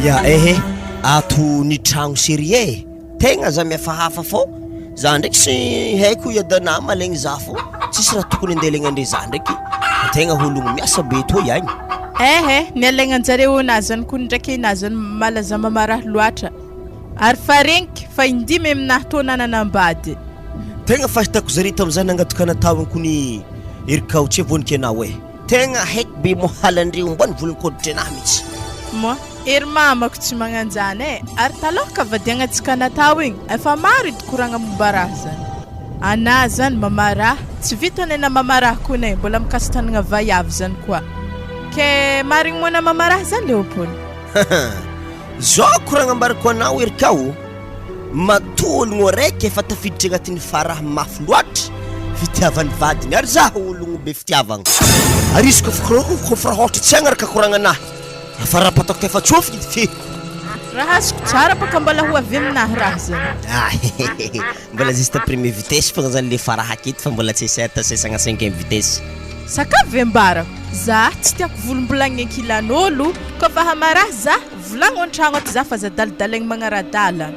Ya ato ny tragno serie tegna za miafahafa fô za ndraiky sy haiko iadana malegny za fô tsisy raha tokony andeha andre za ndraiky tegna ologno miasa be to ihany ny alaignan-jareo anazany koa ndraiky anazany malaza mamaraha loatra ary farenky fa indimy aminahy tô nananambady tegna fahitako zare tam'izany nangataka natawany kony erikaotsy vonika anao tegna haiko be mohalandreo mbany volonkoditra anahy mihitsy mo ery mamako tsy magnanjany ary taloha ka vadiagnatsika natao igny efa maro idikoragna momba raha zany ana zany mamaraha tsy vitany na mamaraha konay mbola mikasitanagna vehivavy zany koa ke marigny moana mamaraha zany Léopold zao koragna ambarako anao erikao matologno raiky efa tafiditra agnatin'ny faraha mafy loatra fitiavany vadiny ary zaho ologno be fitiavagna ary izy kofa raha ohatra tsy agnaraka koragna anahy fa raha patako tefa tsofy fe raha azoko tsara baka mbola ho avy aminahy raha zany mbola juste premier vitesse fogna zany le faraha aketo fa mbola tsy sesagna 5e vitesse sakavy ambarako za tsy tiako volombolagny ankilan'olo kofa hamaraha za volagno an-tragno aty za fa za dalidalaigny magnaradalana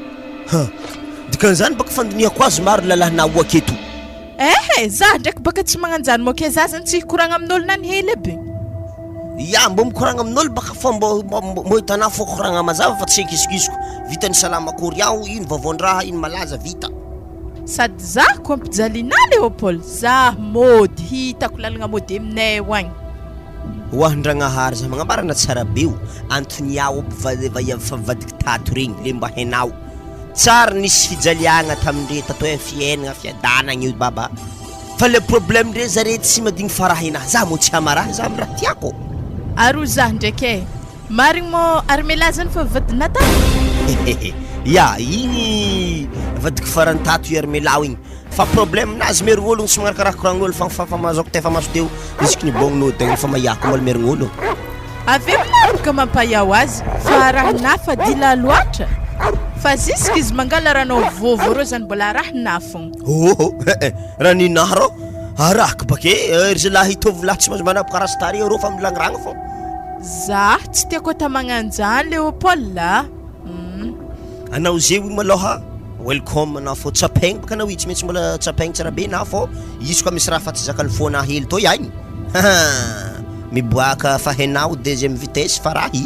dikan'izany baka fandiniako azy maro lalahinao aketo za ndraiky baka tsy magnanjany mo ke za zany tsy hikoragna amin'olo nany hely aby ya mbo mikoragna amin'olo baka fa mbo hitanao fô koragna mazava fa tsy enkizokizoko vitany salama koriao ino vavondraha ino malaza vita sady za koa ampijalina Léopold za mody hitako lalagna mody aminay hoagny hoahindragnahary za magnamarana tsara beo antony ao fa vadika tato regny le mba hainao tsara nisy fijaliagna tamindre tato hoe fiainagna fiadanagna io baba fa le problème ndre zare tsy madigny faraha anahy za mo tsy hamaraha za amin'ny raha tiako ary za ndraiky marigny mo ary mela zany fa vadinata ya igny vadika farantato i armelao igny fa problème nazy merigny ologno sy magnarakaraka koragn'olo fa mazoko tefa maso teo izy nibogninao tegna fa mayako mbola merigny ologno avy aminaraka mampayao azy fa raha nafa dila loatra fa ziska izy mangala ranao vovo rô zany mbola raha nafogna raha ninahy rô araka bake ry zalahy hitovy lahy tsy mazo manapokaraha tary rô fa milangragna fô za tsy tiako ata magnanjany Léopold anao zay io maloha welcome na fô tsapaigny baka anao tsy maintsy mbola tsapaigny tsara be na fô izy koa misy raha fa tsy zakany fôna hely to ihany miboaka fa hainao deuxième vitesse farahy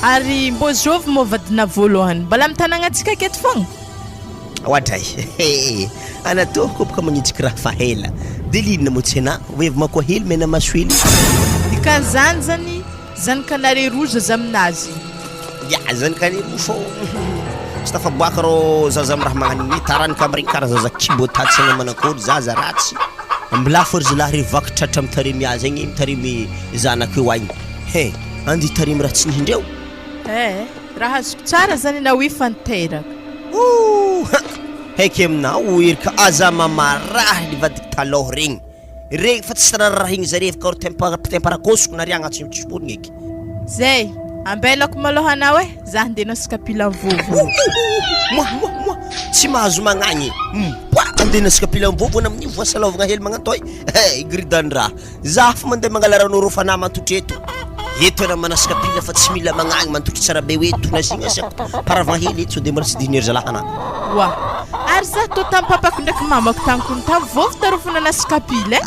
ary mbo zovy mo vadina voalohany mbola mitanagnatsika aketo fogna ohatray anatoko baka magnitsiky raha fa hela delina mo tsy ana vevy makoa hely mena maso hely dikan'izany zany zanak'anare roza za aminazy ya zanak'anare fô tsy tafaboaka rô zaza amin'ny raha magnaniny taranika amin'regny karaha zaza kibotatsagna manakory zaza ratsy mbola fô ry zalahy re vakitratra mitarimy azy agny mitarimy zanaka eo agny andi hitarimy raha tsy nihindreo raha azoko tsara zany na hoe fanteraka haiky aminao erika aza mamaraha ny vadika taloha regny fa tsy rarahigny zare fa karo temparakosoko nary agnatsy mitsiporigny eky zay ambelako maloha anao za andeha skapila vovo moi tsy mahazo magnagny andeha naskapila vovo na amin'ny voasalovagna hely magnanto igridan-draha za fa mandeha mangala ranao rô fanahy mantotreto eto na manaskapila fa tsy mila magnagny mantotry tsara be oeto na signa asiako paravagna hely eto so de mbola tsy diniry zalahy ana ary za to tamin'ny papako ndraiky mamako tankony tamy vovo tarofana naskapila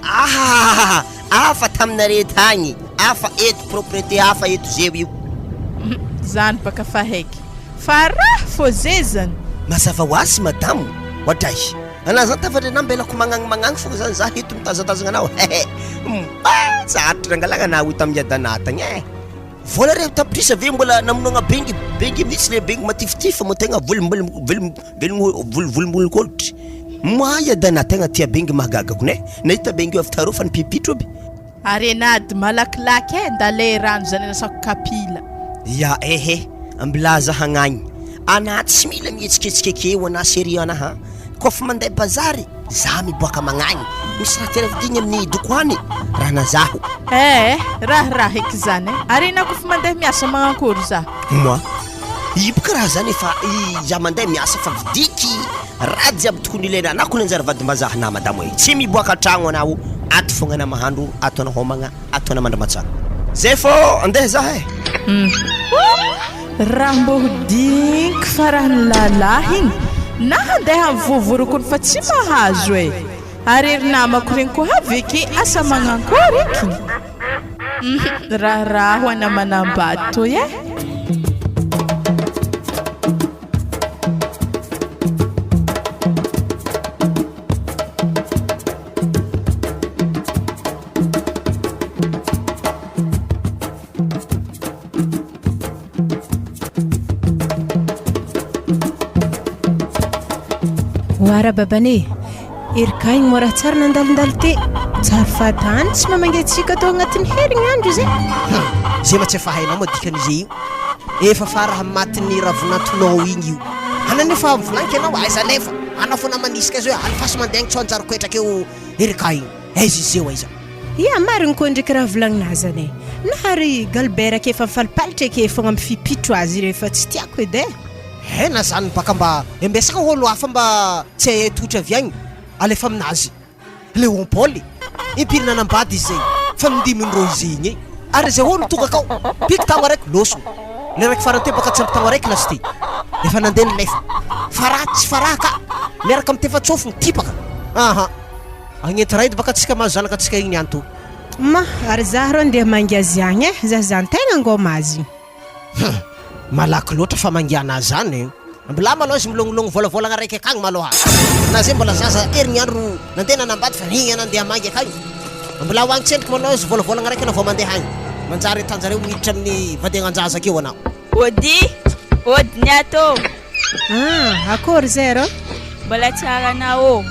afa taminare tagny afa eto propriété afa eto zeo io zany baka fa haiky fa raha fô zay zany mazava ho azy madamo ohatray ana zany tafatra ana mbelako magnagny fogna zany za eto mitazatazagna anao sarotry nangalagna anao tamin'ny adanatagny vola re tapitrisa ave mbola namonogna bengy mihitsy le bengy matifitify mo tegna volombolonkolotry moa adana tegna tia bengy mahagagako ne nahita bengy io avy tarô fa nipipitro aby ary anady malakilaky ndalay rano zany anasako kapila ya ambilaza hagnagny ana tsy mila mihetsiketsiky eo ana série ana kofa mandeha bazary za miboaka magnagny misy raha tena vidigny amin'ny dokoany raha nazaho raha heky zany ary na kofa mandeha miasa magnakory za moi iboka raha zany efa za mandeha miasa fa vidiky raha jiaby tokony ilaina anao koa nanjary vadimbazaha na madamo tsy miboaka tragno anao ato fogna na mahandro ato na homagna ato na mandramatsara zay fô andeha za raha mbo hodiniky faraha ny lalahy igny na handeha mivovorokony fa tsy mahazo e ary ery namako regny koa haveky asa magnankory iky raha ho ana manambady toy e Wara babane, irkaigny mora tsara nandalindalo te. Tsara fatany tsy mamangatsika atao agnatin'ny herinandro zay. Zay tsy efa hainao madikan'izay io. Efa faraha matin'ny ravinatonao igny io. Anany efa volaniko ianao aiza nefa. Anao fona manisika zao alifasy mandeha tsao anjara koetraka eo irkaigny. Aiza izy eo aiza. Ia mariny koa ndraiky raha volagnin'azy ane. Nahary galbera efa mifalipalitra ke fogna mifipitro azy rehefa tsy tiako edy e. Na zany baka mba embesaka olo hafa mba tsy totra avy agny alefa aminazy le ompôly impirina nambady izy zay fa mindimindro izy igny ary zay olo tonga akao piky tagno araiky loso le raiky farante baka tsy ampy tagno araiky lasty efa nandeha nefa faraha tsy faraha ka miaraka amitefa tsofony tipaka aha agnety raidy baka tsika mahazo zanaka atsika igny anto ma ary zah ro andeha mangy azy agny e zah zany tegna ngoma azy malaky loatra fa mangiana zany mbola malôha izy milongolongo volavolagna raiky akagny malôha na zay mbola zaza herignandro nandeha nanambady fa igny nandeha mangy akagny mbola hoagny tsendriky malôha izy volavolagna raiky na vao mandeha agny manjary tanjareo miditra amin'ny vadiagnan-jaza akeo anao Odiny ato akory zay ro mbola tsara anao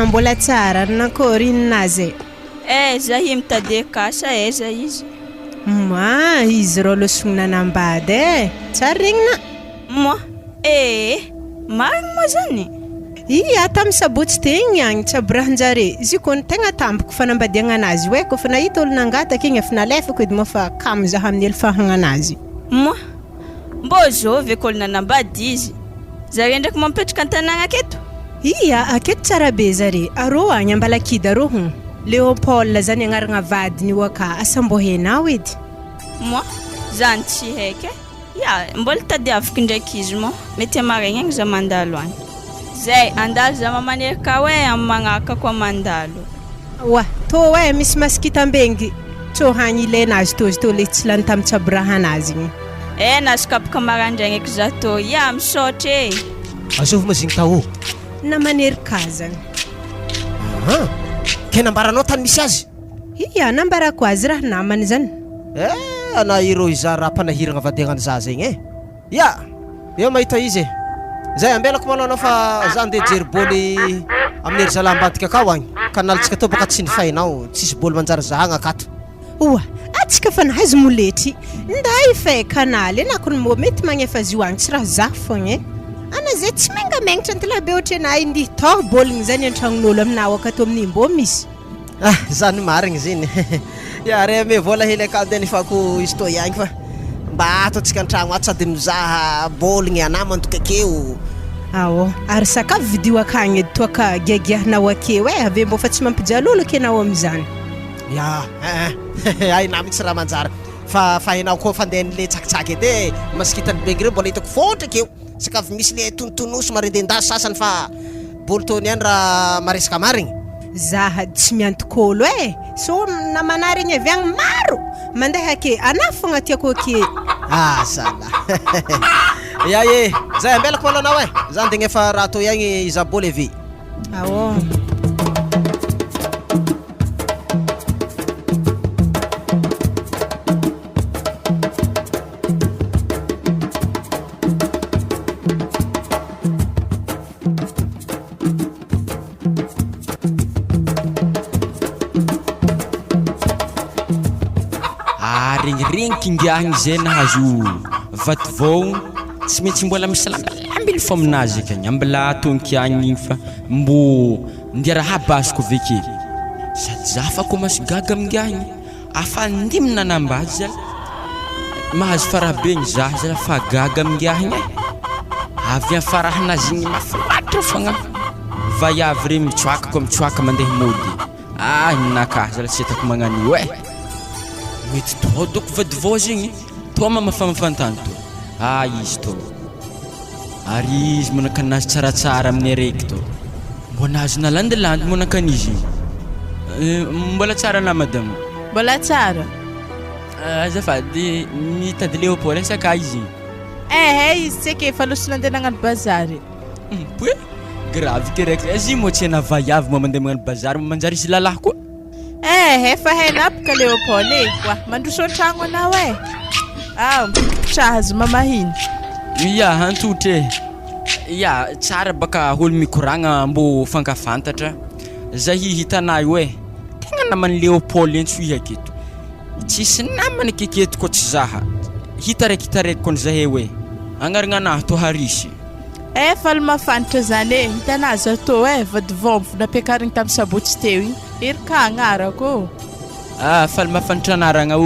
mbola tsara nakory innazy zahy mitady kasa za izy ma izy ro losogny nanambady e tsara regnina moi marigny moa zany ia tamin'ny sabotsy tegny agny tsy abrahanjare izy koa ny tegna tamboko fanambadiagna anazy hoe koa fa nahita olo nangataka igny efa nalefako edy moa fa kamo zaho amin'ny elfahagna anazy moi mbô zovy eko olo nanambady izy zare ndraiky mampetraka an-tanàgna aketo ia aketo tsara be zare arô agny ambalakidy arô Léopold zany agnaragna vadiny io aka asa mbô hainao edy moi zany tsy haiky ya mbola tady afaka ndraiky izy mo mety amaraigny agny za mandalo agny zay andalo za mamanerika hoe amin'ny magnaka koa mandalo wa to hoe misy masikitam-bengy tsô hagny ilainazy to izy to le tsy lany tamin'ny tsaborahanazy igny nasikapaka marandraigny eky za to ya misaotra azovy mazigny tao na manerika zany ke nambaranao tany misy azy ia nambarako azy raha namany zany ana iro iza raha mpanahiragna vadiagnany zaza igny ya eo mahita izy zay ambelako malao anao fa za ndeha jery boly amin'ny ery zalambadika akao agny ka nalitsika tao baka tsy nifainao tsisy boly manjary zahagna akato oa atsika fa nahazo moletry nday fe kanaly enako ny mo mety magnefa azy io agny tsy raha za fogna ana zay tsy mangamagnitra antila be ohatra na indi to boligny zany antragnon'olo aminao akato amin'ny mbô misy zany marigny ziny ya re me vola hely aka andeha nifako izy to ihagny fa mba ato atsika antragno ato sady mizaha boligny anamantoka akeo ary sakafo vidio akagny edy toaka giagiahanao akeo ave mbô fa tsy mampijalolo akenao am'izany ya hainao mitsy raha manjary fa hainao koa fandehan'le tsakitsaky edy masikitany bengy reo mbola hitako fotra akeo sakafo misy le tontonoso marendendaso sasany fa boly tony any raha maresaka marigny zaha tsy miantokolo so na manarigny avy agny maro mandeha ake ana fogna tiako ake sala ya zay ambelako malo anao za ndegna efa raha to ihagny iza boly avy regniregniky ingiahigny zay nahazo vaty vao tsy maintsy mbola misy lambilamby fa aminazy akagny ambola tonky agny fa mbo ndiaraha basiko veke sady za fa koa masy gaga amingiahigny afa ndimy nanambady zala mahazo farabegny za zala fa gaga amingiahigny avy amin'ny farahanazy igny mafinaritra fogna vaiavy re mitsoaka koa mitsoaka mandeha mody naka zala tsy hitako magnan'io mety to doko vady vao zegny to mamafamafantany to Izy tô ary izy monaka anazy tsaratsara amin'ny araiky tô mbo nazo nalandilandy monaka an'izy mbola tsara na madamo Mbola tsara. azafady mitady Léopold saka izy Izy tsy ake fa losona andeha nagnano bazary. Pue grave kerek izy mo tsy na vayavy mo mandeha magnano bazary manjary izy lalahy koa Fa hainapaka Léopold Wa, mandroso an-tragno anao trahazo mamahiny. ya antotre ya tsara baka olo mikoragna mbo fankafantatra zahi hitanay hoe tegna namany Léopold entsoihy aketo tsisy namany akeketo ko tsy zaha hitaraiky kon zahay hoe agnaragna anahy to harisy Fa mafantatra zany hitanazy atao vady vômbo napiakariny tamin'ny sabotsy teo igny irika agnarako faly mafantatra anaragna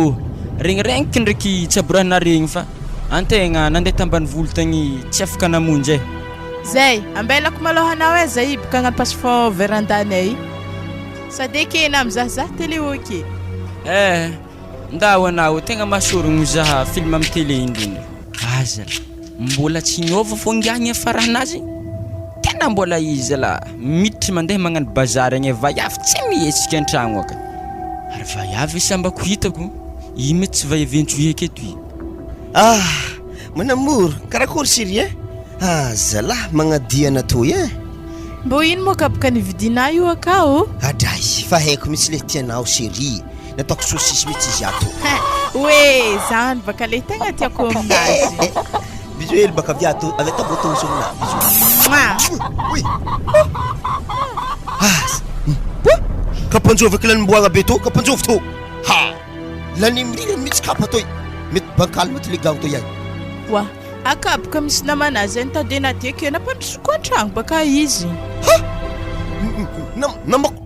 regniregniky ndraiky tsaborana regny fa antegna nandeha tambany volo tagny tsy afaka namonjy Zay, ambelako maloha anao zay baka agnano passeport verandanay sady ekena amizahzah télé oke ndao anao tegna masorogno mizaha film amin'ny télé indrindra azala mbola tsy niova fo ngiagny farahanazy tena mbola izy la miditry mandeha magnano bazary agny vayavy tsy mihetsika an-tragno aka ary vayavy sambako hitako ime tsy vayaventsohy aketo Manamoro karakory siri zalahy magnadiana toy mbo ino moa ka baka nividina io akao adray fa haiko mitsy le tianao siri nataoko sosisy mitsy izy ato Oe zany baka le tegna tiako aminazy biso hely baka avy ato avy atao botosy amina biso oui kapanjova kilany mboagna be to kapanjova to lany mirira mitsy kapa toy mety bankaly mety le gago to ihany Wa, akabaka misy namanazy any tadena tiake napandrosoko an-tragno baka izy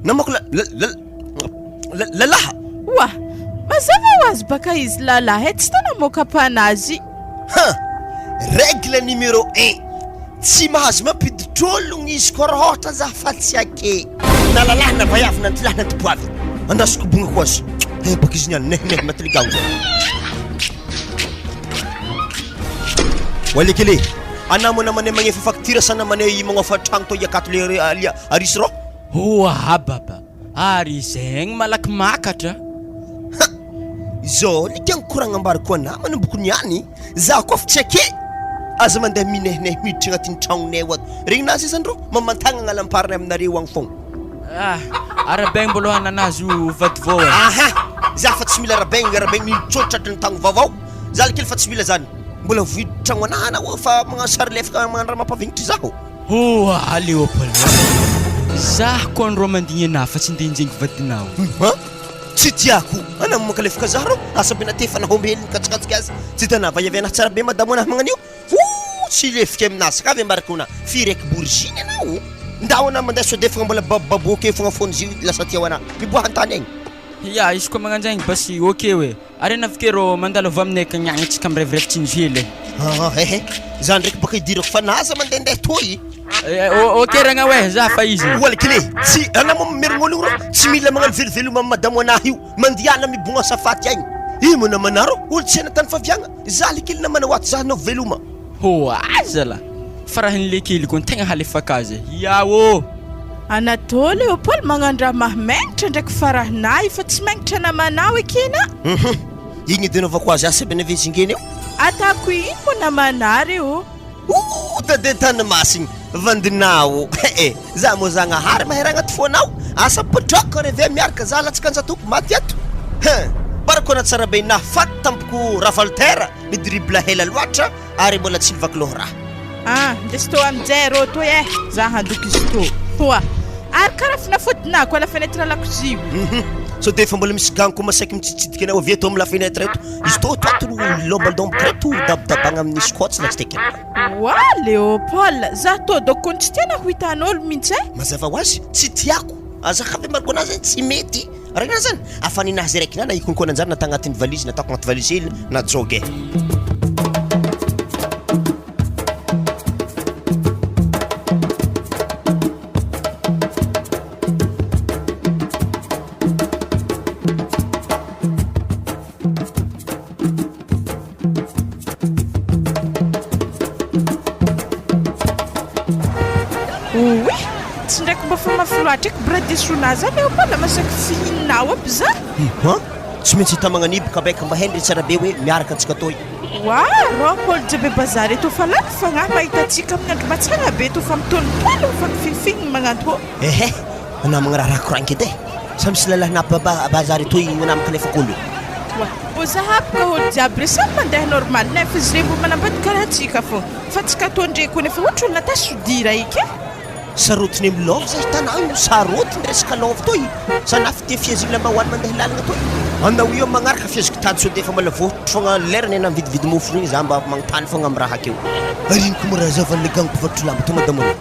namako lelahy Wa, mazava ho azy baka izy lalahy tsy tana mokapanazy règle numéro 1 tsy mahazo mampiditr'ologno izy koa raha ohatra za fa tsy ake na lalahy na vayavy na antilahy na antipoavy andasoko bogna koa azy baka izy niany nehneh matiligago zay walekele anamo namane magnefa facture sa namane magnofa tragno to iakato le arisy ro baba ary zegny malaky makatra zo likiagny koragna ambary koa namany bokony ihany za koa fa tsy ake aza mandeha minehneh miditra agnatin'ny tragnonay ato regny nazy zany ro mamantagna agnalampariny aminareo agny fogna arabegny mbolo ananazy vady vao za fa tsy mila arabegny mitsotratra ny tagno vaovao za lekely fa tsy mila zany mbola viditragno anahana fa magnano sary lefaka magnano raha mampavignitry zaho Léopold zah koa andro mandigny anahy fa tsy ndenjengny vadinao tsy tiako anamo mankalefaka zah ro asa be natefa nahomby hely nikatsikatsika azy tsy tana vayavianahy tsara be madamo anahy magnanio tsy lefika aminazy ka avy ambaraky ona firaiky bourgine anao ndao ana mandeha sodefagna mbola baboke fogna fony izy lasa tiao anahy miboahantany agny izy koa magnanjagny basy ok hoe ary navikero mandalo avy aminay kagnagnatsika amrevirefitsy ny vely zany ndraiky baka idirako fa naza mandehandeha toy ok ragna hoe za fa izy walekile tsy anamo merignologno ro tsy mila magnano veloveloma madamo anahy io mandiana mibogna safaty agny imo namanaro olo tsy hena tany faviagna za lekely namana ho ato za nao veloma azala fa raha nyle kely koa tegna halefaka azy yao Anatao Léopold magnano raha mahamagnitra ndraiky farahanahy fa tsy magnitra namanao ekena igny edenaovako azy asa benavezingeny eo atako ino mo namanary io tade tany masigny vandinao za mo zagnahary maheragna ty fonao asa potrako reve miaraka za latsaka anjatoko maty ato barako na tsara be nafaty tampoko ravaltera midribla hela loatra ary mbola tsy livako loha raha ndesy to amizay rô to za handoko izy to toa ary karaha finafotinako ala fenetra lakozio so defa mbola misy ganko masaiky mitsitsidiky anao avy eto amin'ny la fenetre eto izy to toato lombalomboka reto dabadabagna amin'ny skotsy na tsy teky wa Léopold za to dokony tsy tiana ho hitan'olo mihitsy mazava ho azy tsy tiako azakavy mariko anazy tsy mety regna zany afaninazy raiky nana ikonkoana anjary nata agnatin'ny valizy nataoko agnaty valizy hely na joge tsy ndraiky mba fa mafoloatra eky bradisonazy any eo mbola masaky fihinao aby za tsy maintsy hita magnanibo ka baika mba hendry tsara be hoe miaraka antsika toy wa rô paôly jabe bazary eto fa lany fagnahy mahita atsika amin'ny andro matsagna be eto fa mitonitolo mifagnifinifininy magnanto ehe anamagna raha koranky edy sa misy lelahy na bazary toy anamaka lefakolo wa bo zahapaka olo jiaby re samy mandeha normal nefa izy re mbo manambady karaha atsika fô fa tsika tondreko nefa ohatra olona tasodira iky sarotiny amin'ny lova zay hitanao sarotiny resaka lova toy sanafy te fiaziny lambahoany mandeha lalagna toy andao io magnaraka fiaziko tady so defa mbola voatry fogna lerany ena mividividy mofo regny za mba magnotany fogna amin'ny raha akeo ariniko morazavany le gagno mpivatotro lamba to madamona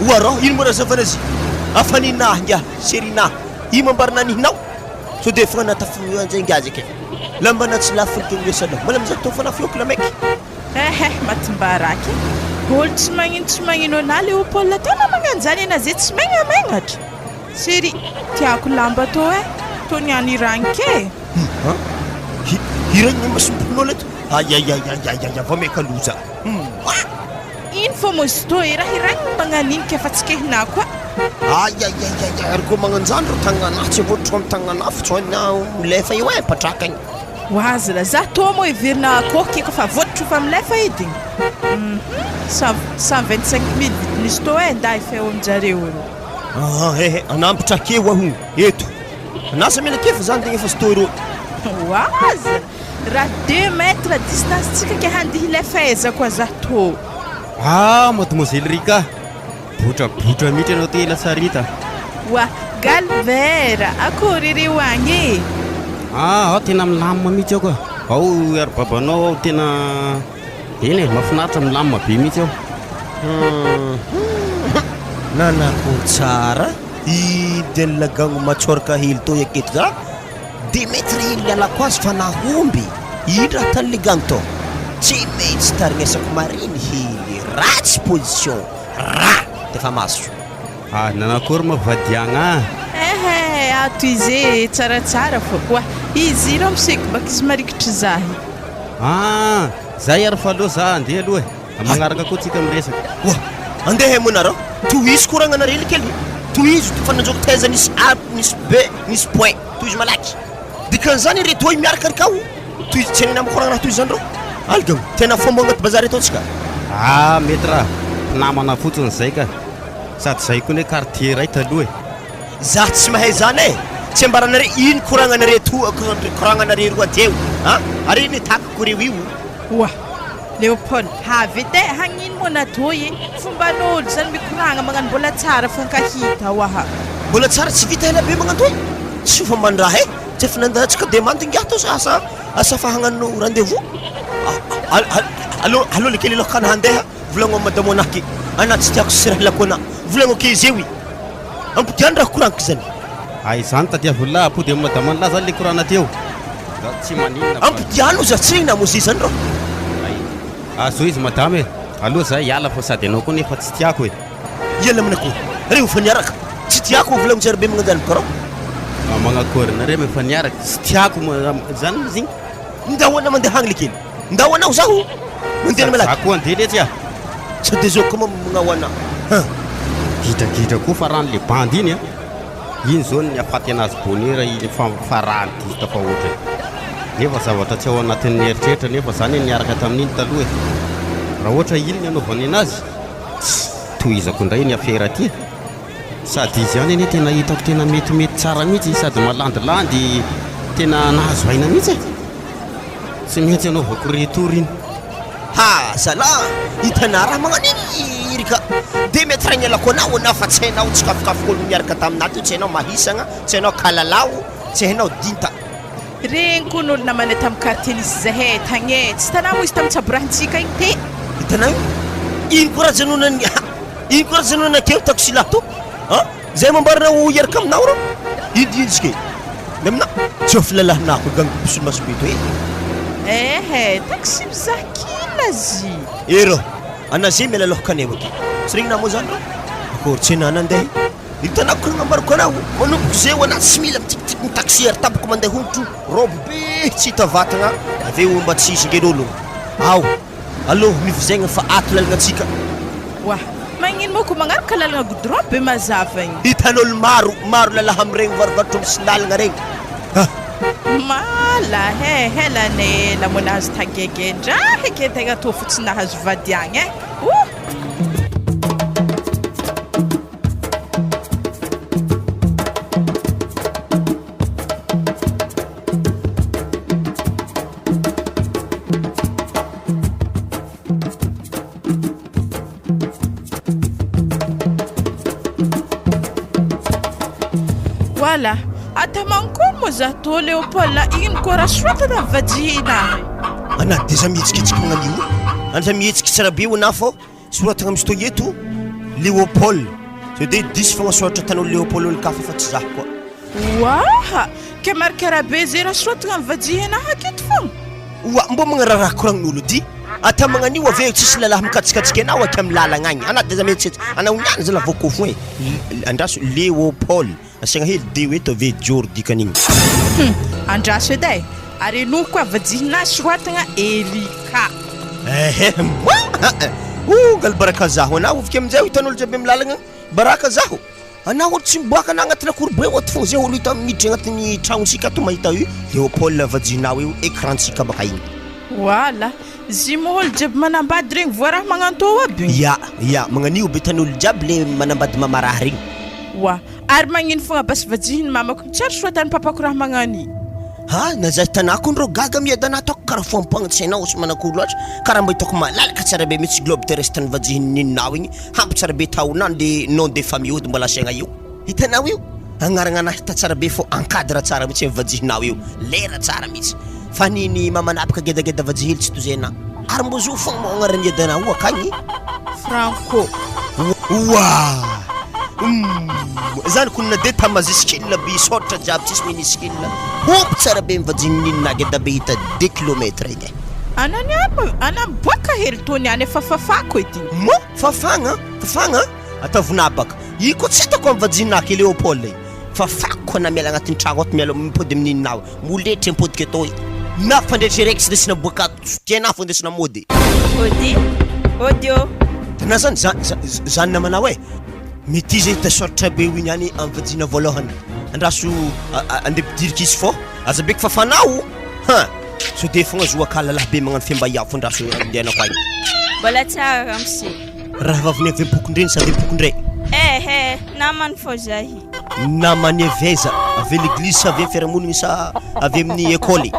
oarô ino morazavana azy afa ninahy ngia serinahy io mambarina nihinao so de fogna natafanjaingy azy ake lambana tsy lafilikegnesala mbola mizaha to fana fiokila maiky matimbaraky olo tsy magnino ana le opôla tena magnanjany ena zay tsy megnamegnatra sery tiako lamba to to niany iranke hiragny masompon'olo eto ayayayayaya va meka loza ino fô mozy to raha iragny magnaninika efa tsy kehina koa ayayayaya ary koa magnanjany ro tagnanahy tsy voatro amin'ny tagnanahy fotsoana milefa io patraka igny wazla za to mo iverina koky ko fa voatro fa milefa idiny 125 000 vidin'izy to ndai feo aminjareo ro anampitra keo aho eto anasa mena kefa zany tegna efa stoiro waza raha 2 mètres distance tsika ke handihy lefa eza koa za to mademoiselle Rika botra mihitsy anao te lasarita wa galvera akory reo agny tena milamina mihitsy aho koa ao ary babanao ao tena eny mahafinaritra milamina be mihitsy aho nanako tsara idiny lagagno matsoraka hely to aketo za 2 mètres hely mialako azy fa nahomby ino raha tany le gagno to tsy maintsy tarignesako mariny hely ratsy position raha defa maso nanakory mavadiagna ato izy tsaratsara fô wa izy iro miseko baka izy marikitry zahy zay ary fa aloha za andeha aloha magnaraka koa tsika miresaka andeha monarô tohizy koragnanarely kely tohizy fananjoko taiza nisy a nisy b nisy point tohizy malaky dikan'izany reto miaraka arikao tohizy tsy anina makoragna tohizy zany rô algao tena fomba agnaty bazary atao tsika mety raha namana fotsiny zay ka sady zay koa ne quartier ray taloha za tsy mahay zany tsy ambaranare ino koragnanare koragnanare roa teo ary iny takako reo io wa Leopold havy edy hagnino moa natoy fomban'olo zany mikoragna magnano mbola tsara fankahita waha mbola tsara tsy vita ela be magnantoy tsy fomban-draha tsy efa nandatsika demande ingato asa fa hagnano rendez-vous allo lekely aloha kana handeha volagno madamo anaky ana tsy tiako sirahilako ana volagno ake izy eo ampodiany raha koragniko zany zany tadiavolahy apody amin'ny madamo an'lahy zany le korana teo za tsy maninona ampodiano za tsy na mozy zany rô zo izy madame aloha za hiala fa sady anao koa nefa tsy tiako iala aminako reo fa niaraka tsy tiako volagno tsara be magnanjany karô magnakory nareo efa niaraka tsy tiako zany zigny ndahoana mandeha hagny lekely ndahoanao zaho mandeha malaky za koa andeha letsy tsy de zao koa magnahoana gidragidra koa fa rano le bandy iny iny zao ny afaty anazy bonera iny farahany dista fa ohatra nefa zavatra tsy ao anatin'ny eritreritra nefa zany niaraka tamin'iny taloha raha ohatra iny ny anaovany anazy tohizako indray ny afera ty sady izy ihany ane tena hitako tena metimety tsara mihitsy sady malandilandy tena nahazo aina mihitsy tsy mihitsy anaovako retour iny zala hitana raha magnaniny rika 2 mètres ny alako anao ana fa tsy hainao tsy kafokafokoolo miaraka taminaty tsy hainao mahisagna tsy hainao kalalao tsy hainao dinta regny koa n'olona manay tamin'ny quartier nisy zahay tagny tsy tanà mo izy tamin'ny tsaborahantsika igny te hitanao ino koa raha janonany ino koa raha janonana keo takosi lahy to zay mambarana ho iaraka aminao rô idintsike le amina tsy ofy lalahinako gagno pisony masobe to taxi mizaha kina zy rô anazay miala aloha kanevo ake tsy regny namo zany rô akory tsy enana andeha hitanako koa nambarako anao manomboko zay ho anazy tsy mila mitikitiky ny taxi ary tabako mandeha hongotro robe be tsy hita vatagna aveo mba tsy isingen'olo ao aloha mivizaigna fa ato lalagna atsika wa magnino moa ko magnaraka lalagna goudron be mazava igny. Hitan'olo maro lalahy am'iregny varovarotro misy lalagna regny. Helane la monazy tagege ndraha ke tegna tô fotsiny nahazo vady agny e. Voilà. Atamankony moa za tô Léopold ino koa raha soratana vadihina. Ana deja mihetsiketsiky magnan'io. Anja mihetsiky tsara be ona fô soratagna misy tô eto Léopold. Sao de 10 fogna soratra tan'olo Léopold olo kafa fa tsy zah koa. Waha, ke markera be zay raha soratagna amin'ny vadihina aketo fogna. Oa mbo magnararaha koragn'olo di. Ata magnan'io aveo tsisy lalahy mikatsikatsikay anao aky amin'ny lalagna agny. Ana deja mihetsiketsiky. Ana oniany zala vôko fo e. Andraso Léopold. Asiagna hely de hoe to ve joro dikan'igny. Andraso edy ary eno koa vadihina soratagna Erika. Gal baraka zaho anao avike amin'izay hitan'olo jiaby amin'ny lalagna baraka zaho. Anao olo tsy miboaka ana agnatina korobe ohaty fogna zay olo hita miditra agnatin'ny tragnosika ato mahita io Léopold vadinao io écrantsika baka igny. Voilà, zimo olo jiaby manambady regny voaraha magnantô aby. Ya magnan'io be tan'olo jiaby le manambady Mamaraha regny. Wa, ary magnino fogna basy vadihiny mamako tsary soratany papako raha magnani. Ha, na zaho tanako ndro gaga miadana ataoko karaha foampagnatsainao sy manako loatra karaha mba hitako malalaka tsara be mitsy globe terrestre ny vadihiny ninao igny hampy tsara be taonany de nom de famille ody mbola asiagna io. Hitanao io? Agnaragna anahy hita tsara be fô encadre tsara mitsy amin'ny vadihinao io. Lera tsara mitsy. Fa niny mamanapaka gedageda vadihily tsy toy zay na. Ary mbo zo fogna mo agnarany edanao akagny. Franco. Wow! Zany kunna de tamazy skill be sortra jiaby tsisy mini skill hompy tsara be mivadinina geda be hita 2 km igny. Anany boaka hely tony any efa fafako edy. Mo fafagna atavonabaka iko tsy hitako mivadinaka Léopold fafako na miala agnatin'ny tragno ato miala mipody amin'inao moletry mipodika atao na fandretry raiky sy desina boaka tiana fo ndesina mody audio tana zany namanao e mety zay hita soratra be igny any amin'ny vadina voalohany andraso ande pidirika izy fô aza beky fafanao so de fogna zoaka lalahy be magnano fiambaiavo andraso andehanako agny mbola tsara ramsi raha vaviny avy mpokondreny sady mpokondray namany fô zahy namany aveza avy l'église avy fiarahamonigny sa avy amin'ny école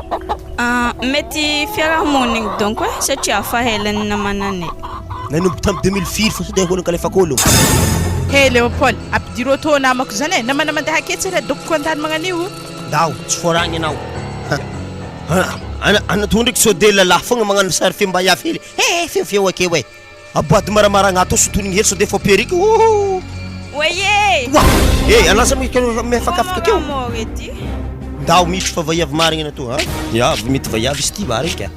mety fiarahamonigny donc satria afa helany namanane nanomboka tamin'ny 2004 fa sady holonka alefako olo. Hey Léopold, apidiro tô namako zany e, namana mandeha aketsy re doko antany magnan'io. Dao, tsy foragny anao. Ana to ndraiky so de lalahy fogna magnano sary fiambaiafy hely. Feo ake we. Aboady maramaragna ato sotonigny hely so de fo perika. Oye! Anasa mifakafaka keo. Dao misy fa vaiavy marigny na to ha. Ya, mety vaiavy izy ty marika.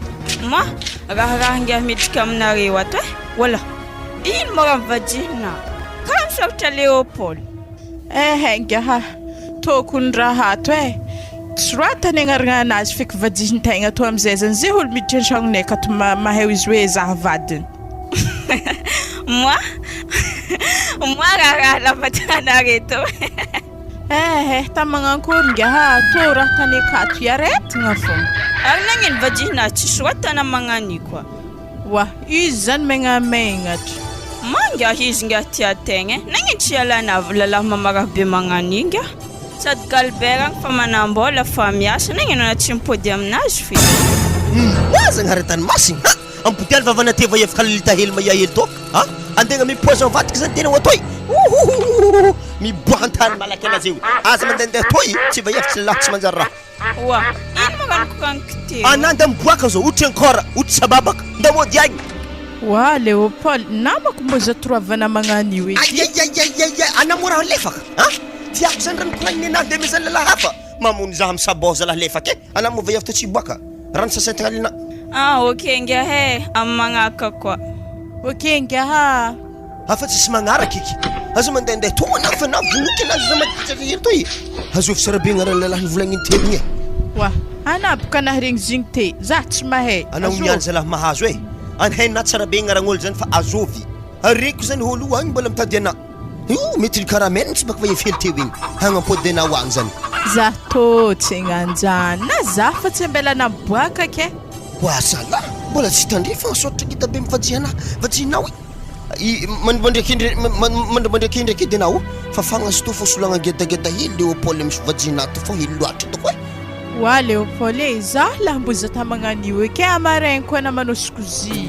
Ma, raha ngia midika aminareo ato e. Wala. Ino mo raha vadihina? Karaha misoratra Léopold. Ngia tokony raha ato e. Soratany agnarana anazy feky vadihin-tegna to am'izay zany zay olo miditra an-tragnonay ka to mahay izy hoe zaha vadiny. Moi raha lavatana reto. Tamangankory ngia to raha tany akato iaretigna fogna. Ary nagnino vadihina tsy soratana magnani koa. Wa, izy zany megnamegnatra. Manga izy ngia tia tegna. Nagnino tsy alana lalahy Mamaraha be magnani ngia. Sady galbera fa manambola fa miasa nagnino na tsy mipody aminazy fe. Zagny haretany masiny. Ampodialy vavana teva efaka lilita hely maia hely to. Andegna mipoza vatiky zany tena otoy. Miboantany malaky anazy io. Aza mandehandeha toy tsy vaefitsy lalahy tsy manjary raha. Wa, ino magnano kankite. Ananda miboaka zao outry encore outry sababaka ndamody agny. Wa Léopold, namako mbo za troavana magnan'io e. Anamora lefaka. Tiako zany raha nikoragny anazy de misy lalahy hafa. Mamony zaho misaboha zalahy lefaka e. Anamo vaiavy tsy boaka. Rano sasay alina. Okay ngia amagnaka koa. Okay ngia Afa tsisy magnaraka iky. Azo mandehandeha to anafa na voky anazy za matitry toy. Azo fisara be ngara lalahy volagniny tegny e. Wa, anaboka na regny zigny te. Za tsy mahay. Anao niany zalahy mahazo e. Anhay na tsara be ngaragn'olo zany fa azovy. areko zany olo agny mbola mitady ana io mety ny karamely tsy baka fa efely teo igny hagnampody ana ho agny zany za tô tsy gnanjany na za fa tsy ambela naboaka ke boasala mbola tsy tandrefa soratra kita be mifajihana vajinao mandrandrakindraky edy anao fa fagnazy to fosolagna gedageda hely leopoly misy vajina to fo hely loatra toko e wa leopoly za la mbo za ta magnanio ke amaraigny koa na manao skozy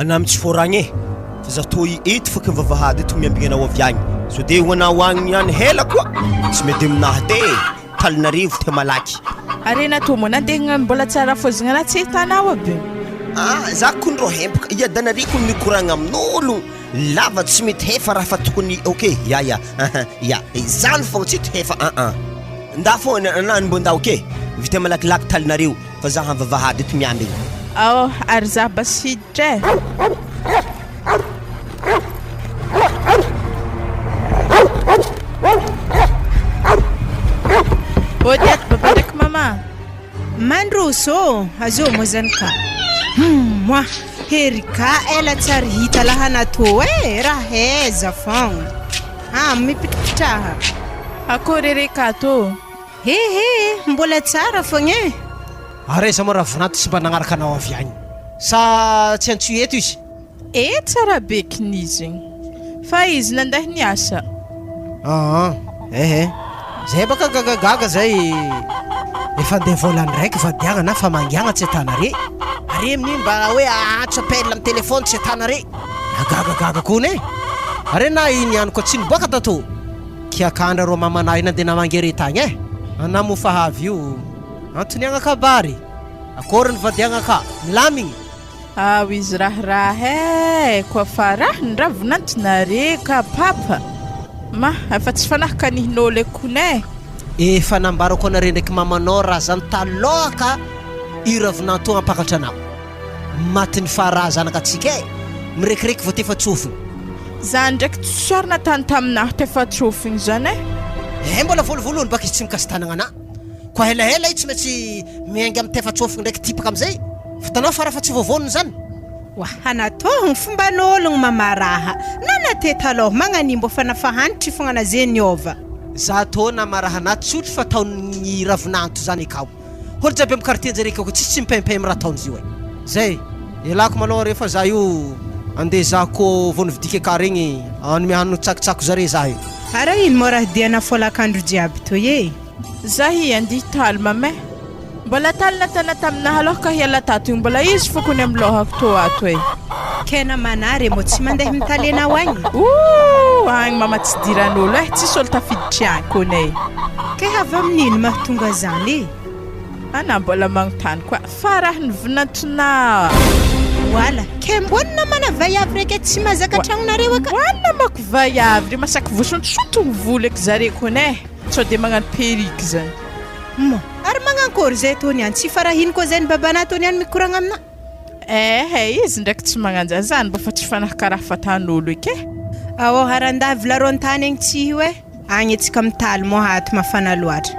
anamy tsy foragny e fa za to eto faky vavahady eto miambigny anao avy agny so de hoanao agny any hela koa tsy mety aminahy te talinarivo te malaky arena to mo nandehagna mbola tsara fozagna na tsy hitanao aby za kondro hempaka iadanariko mikoragna amin'olo lava tsy mety hefa raha fa tokony ok ya zany fogna tsy to hefa nda fo anany mbo nda ok vita malakilaky talinareo fa za vavahady eto miambigny ary za basiditra Odiat baba ndraiky mama mandroso azo mo zany ka moi hery ka ela tsary hita lahana to raha heza fogna mipitripitraha akory reka to hehe mbola tsara fogna e areza mo raha vinato sy mba nagnaraka anao avy agny sa tsy antso eto izy tsara bekin'izy fa izy nandeha niasa zay baka gagagaga zay efa ndeha volany raiky vadiagna na fa mangiagna tsy atanare are amin'iny mba hoe atso appel amin'ny telefôny tsy atanare nagagagaga kony e are na iny ihany koa tsy niboaka tato kiakandra ro mamanahy nandeha namangeretagny e anamofahavy io antony agnakabary akory ny vadiagna ka milamigny izy raharaha koa farahany raha vinantinare ka papa ma efa tsy fanahaka nihin'olo ekone efa nambarako anare ndraiky mamanao raha zany talohaka iravinanto ampakatra anao maty ny faraha zanakatsika e mirekireky vo tefa tsofiny za ndraiky tsoarina tany taminahy tefa tsofiny zany mbola volovoloany baka izy tsy mikasy tanagna ana koa helahela i tsy maintsy miaingy amin'ny tefa tsofiny ndraiky tipaka amizay fitanao fara fa tsy voavoniny zany anatohogny fomban'ologno mamaraha nanate taloha magnanimbo fa nafahanitry fogna na zay niova za to namaraha na tsotry fa taony ravinanto zany akao holy jaby amin'ny quartier-njare kako tsy mipempay amin'ny raha taon'izy io e zay elako malôha rehefa za io andeha za ko vo nividika ka regny miahano tsakotsako zare za io ara ino mo raha diana folakandro jiaby toy e za andihy taly mame mbola talina tana taminahy aloha ka hiala tato mbola izy fokony amin'ny lohako to ato e kena manary mo tsy mandeha mitalena ho agny agny mama tsy diran'olo tsisy olo tafiditry agny kone ke avy amin'ino mahatonga zany ana mbola magnontany koa faraha ny vinantona wala ke mbonina mana vaiavy raiky tsy mazaka tragnonareo aka hoanina mako vaiavy re masaky vosontsontogny volo eky zare kone sao de magnano periky zany ary magnankôry zay tony any tsy farahiny koa zay ny babana tony any mikoragna amina izy ndraiky tsy magnanja zany mba fa tsy fanahaka raha fatan'olo eky harandavy laroany tany agny tsy io e agny antsika mitaly mo hato mafana loatra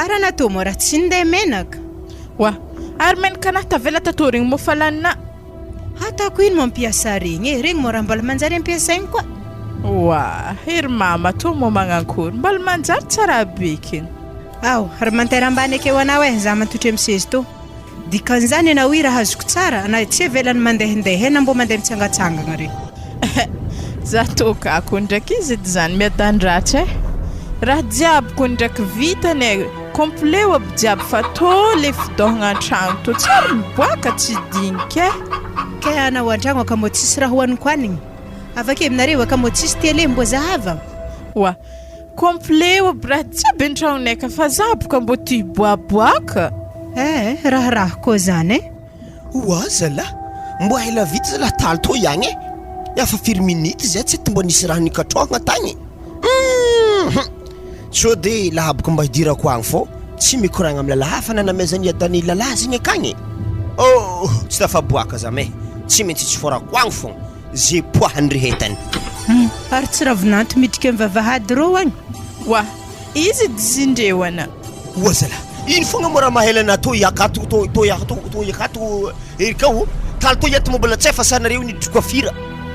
ary natao mo raha tsy ndeha menaka ary menaka anahy tavela tato regny mo falanina ataoko ino mampiasa regny regny mo raha mbola manjary ampiasaigny koa hery mama to mo magnankôry mbola manjary tsara bekiny ary manteram-bany akeo anao za matotry amsezy to dikan'izany anao i raha azoko tsara na tsy avelany mandehandeha na mbo mandeha mitsangatsangagna regny za tokako ndraiky izy edy zany miadandratra raha jiaby ko ndraiky vitany complet aby jiaby fa to le fidohagna an-tragno to tsary miboaka tsy dinike ke anao an-tragno aka mo tsisy raha hoaniko anigny avake aminareo aka mo tsisy télé mbo zahava complet aby raha jiaby an-tragnonay ka fa za boka mbo ty boaboaka raha koa zany zala mbo ela vita zala taly to ihagny yafa firy minity zay tsy mbo nisy raha nikatroagna tagny so de laha boka mba hidirako agny fô tsy mikoragna amin'ny lalahy fa nanamezany adany lalahy zany akagny. Oh, tsy tafaboaka zame. Tsy maintsy tsy forako agny fogna. Zay poahany rehetany. Ary tsy ravinanto midika amin'ny vavahady rô agny. Wa, izy dizindrewna. Wazala. Iny fogna mora mahelana to yakato to yakato erikao. Tal to yeto mbola tsy fa sanareo ni coiffure.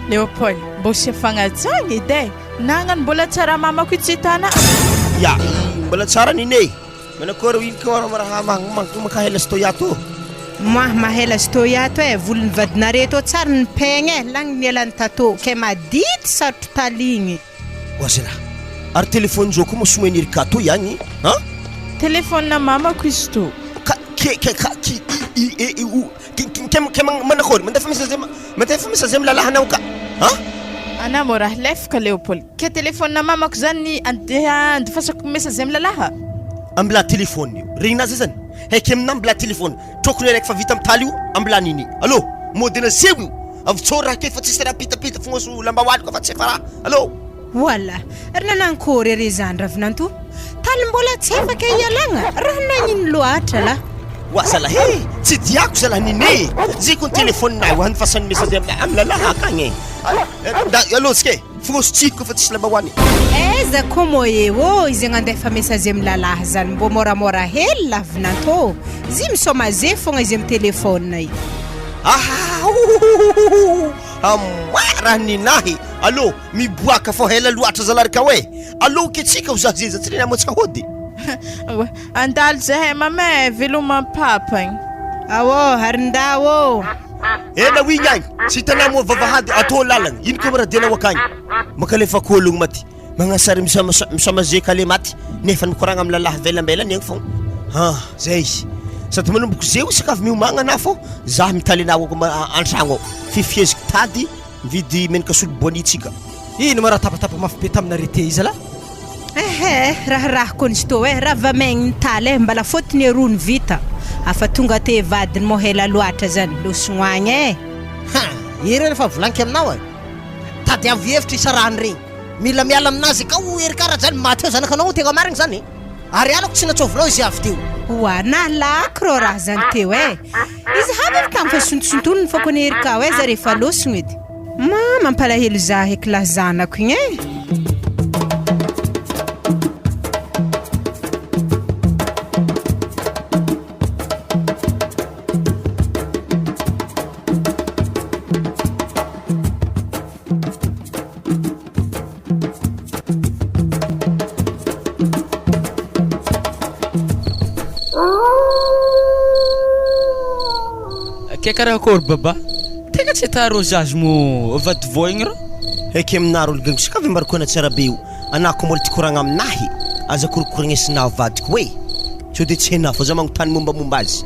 Leopold, mbo sy fagnajagny edy. Nagnany mbola tsara mamako itsitana. Ya, mbola tsara nine. Manakoro iny ko maraha makahela stoyato. Mahela stoyato volony vadinareto tsara ny pegna lang mielany tato ke madity sarotro taligny. Wazala. Ar telefone joko mo souvenir kato yani, ha? Telefone na mamako izy to. Manakoro, mandefa message lalahy anao ka. Ha? Ana mo raha lefaka Leopold. Ke telefone na mamako zany andefasako message amin'ny lalaha. Ambla telefone. Regnazy zany. Heky amina ambla telefone. Tokony araiky fa vita amitaly io ambla nini. Allô? Modena sew io. Avy raha ke fa tsisy raha pitapita fogna so lambahoany ko fa tsy faraha. Allô? Wala, ary nanankory re zany ravinanto. Taly mbola tsy afaka ialagna. Raha nagnino loatra la. Wa zalahy, tsy diako zalahy nini. Ziko ny telefone na io anfasany message amin'ny lalahy akagny. Allô ske? Fogna tsiko fa tsisy lambahoany. Eza komo eo izy andefa message amin'ny lalahy zany mbo moramora hely lavinanto. Zy misoma ze fogna izy amin'ny telefone io. Amara ninahy. Allô, miboaka fo hela loatra zalarika hoe. Allô ketsika uzaziza tsy rena motsika hody. Andal zahay mame veloma papagny. Awo harindao. Ena winyany, si tana mo vavahady ato lalagna. Ino ko mara dena wakany. Makalefa kolong mati. Mangasary misamaze kale mati. Nefa mikoragna amin'ny lalahy velambelany egny fogna. Ha, zay. Sady manomboko zeo sakafo miomagna na fo. Zah mitaly anao ako antragno. Fifieziko tady mividy menaka solo boanitsika. Ino mara tapatapa mafy be taminarete izy la? Raha konisy to raha vamegny ny taly mbala fotony erony vita. Afa tonga te vadiny mohela loatra zany losognoagny Ireny fa volanky aminao tady avy hevitra isarany regny. Mila miala aminazy ka ery karaha zany maty eo zanakanao tegna marigny zany. Ary alako tsy natsovinao izy avy teo. Wa nalako rô raha zany teo Izy havy tamy fa sontosontonony fa kony ery ka za rehefa losogno edy. Mampalahelo za heky la zanako igny Ke karaha akory baba? Tega tsy taro zazy mo vady voigny ro? Heky aminaro olo gangisa ka avy marikona tsara be io. Anako mbola tikoragna aminahy. Aza korokoragnesina vadiko hoe. Tsy de tsy henafo za magnontany mombamomba azy.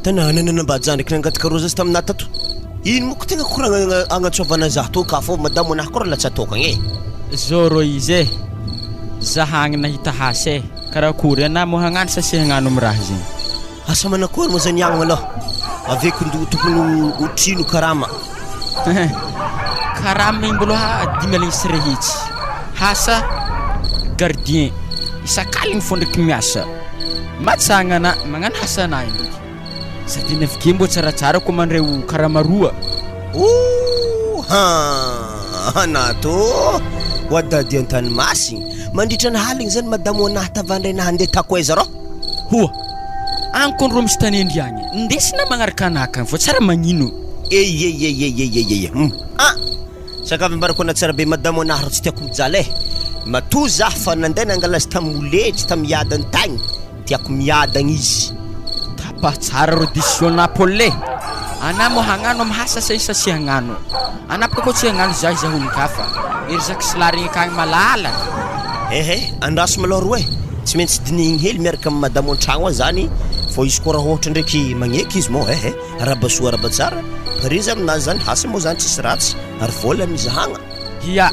Tanana mba jandraky nangataka roza azy taminah tato. Ino mo ko tegna koragna agnatsovana zah to ka fô madamo anahy koa latsa tokagny Zao ro izy zahagny nahita hasy karaha akory ana mo hagnano sasy hagnano amin'ny raha zegny. Asa manakory mo zany agny malôha. Aveko tokony utrino karama. Karama igny mbôla 10 aligny sy rehitsy. Hasa gardien isakaligny fô ndraiky miasa. Matsagna ana magnano hasanahy ndraiky. Sady navike mbô tsaratsara ko mandreo karama roa. Nato wadady antany masigny mandritra ny haligny zany madamo anahy tavandray na handeha takoeza ro. Hoa ankondro misy tanendry agny ndesina magnaraka anaka fa tsara magnino. Sakavy mbarakona tsara be madamo anahy tsy tiako mijaly matoa zah fa nandeha nangalazy tamoletry tamiyadany tagny tiako miyadagny izy. Tapa tsara ro décision napole. Ana mo hagnano mahasa sa hagnano. Ana ko tsy hagnano zah zahonin-kafa. Ery zaka silary kagny malala. Andraso malôha roe. Tsy maintsy dinigny hely miaraka amin'ny madamo an-tragno zany fô izy koa raha ohatra ndraiky magneky izy mo arabasoa arabatsara pare izy aminazy zany hasa moa zany tsisy ratsy ary vola mizahagna. Ya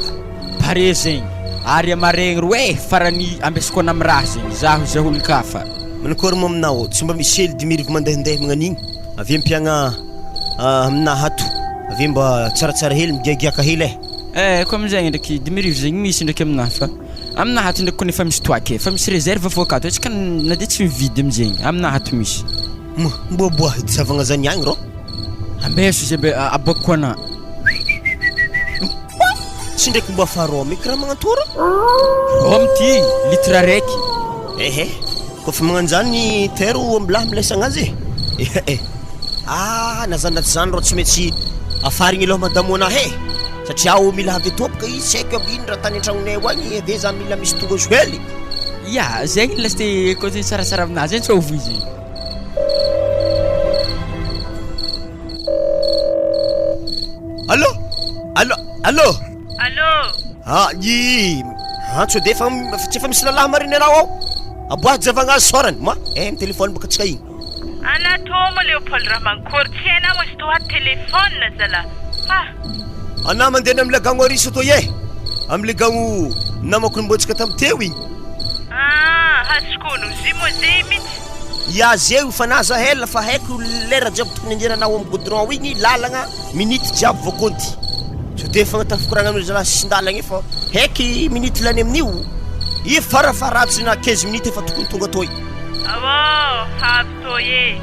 pare zegny ary amaregny roe farany ambesiko na amiraha zegny zaho zahonin-kafa. Manakôry mo aminao tsy mba misy hely dimiriko mandehandeha magnan'igny avy ampiagna aminahy ato avy mba tsaratsara hely migiagiaka hely ko amizegny ndraiky dimirivo zegny misy ndraiky aminahy fa aminahaty ndraiky koa efa misy toaky efa misy réserve fô akato atsika na dia tsy mividy amizegny aminahaty misy mboaboa zavagna zany agny rô ambeso izy ambe aboako koa ana tsy ndraiky mba farao meky raha magnantora rômy ty litre raiky ehe kofa magnanjany tero ambilahy milaisagna azy nazanaty zany rô tsy maintsy afarigny aloha madamo anahy satria aho mila avy atopaka izy tsy haiko aby iny raha tany an-tragnonay agny ave za mila misy tonga joely ya zegny lasty côté sarasara aminazy zegny tsy ovo izy allo Allô? Tsy de tsy efa misy lalahy mariny anao ao aboahy javagna azy sorany ma téléphone baka tsika igny Anatao mo Leopold raha mankory tsy hainao izy toa téléphone zala ana mandeha amile gagno ariso to ye amile gagno namako nimbotsika tamiteo igny haskono zimo zay mitsy ya zeo fanaza hela fa haiko lera jiaby tokony anderanao amin'ny goudron igny lalagna minute jiaby voakonty so de fagnatafikoragna amin'io zala sindalagna fa haiky minute lany amin'io i farafaratsy na 15 minutes efa tokony tonga toy havy toye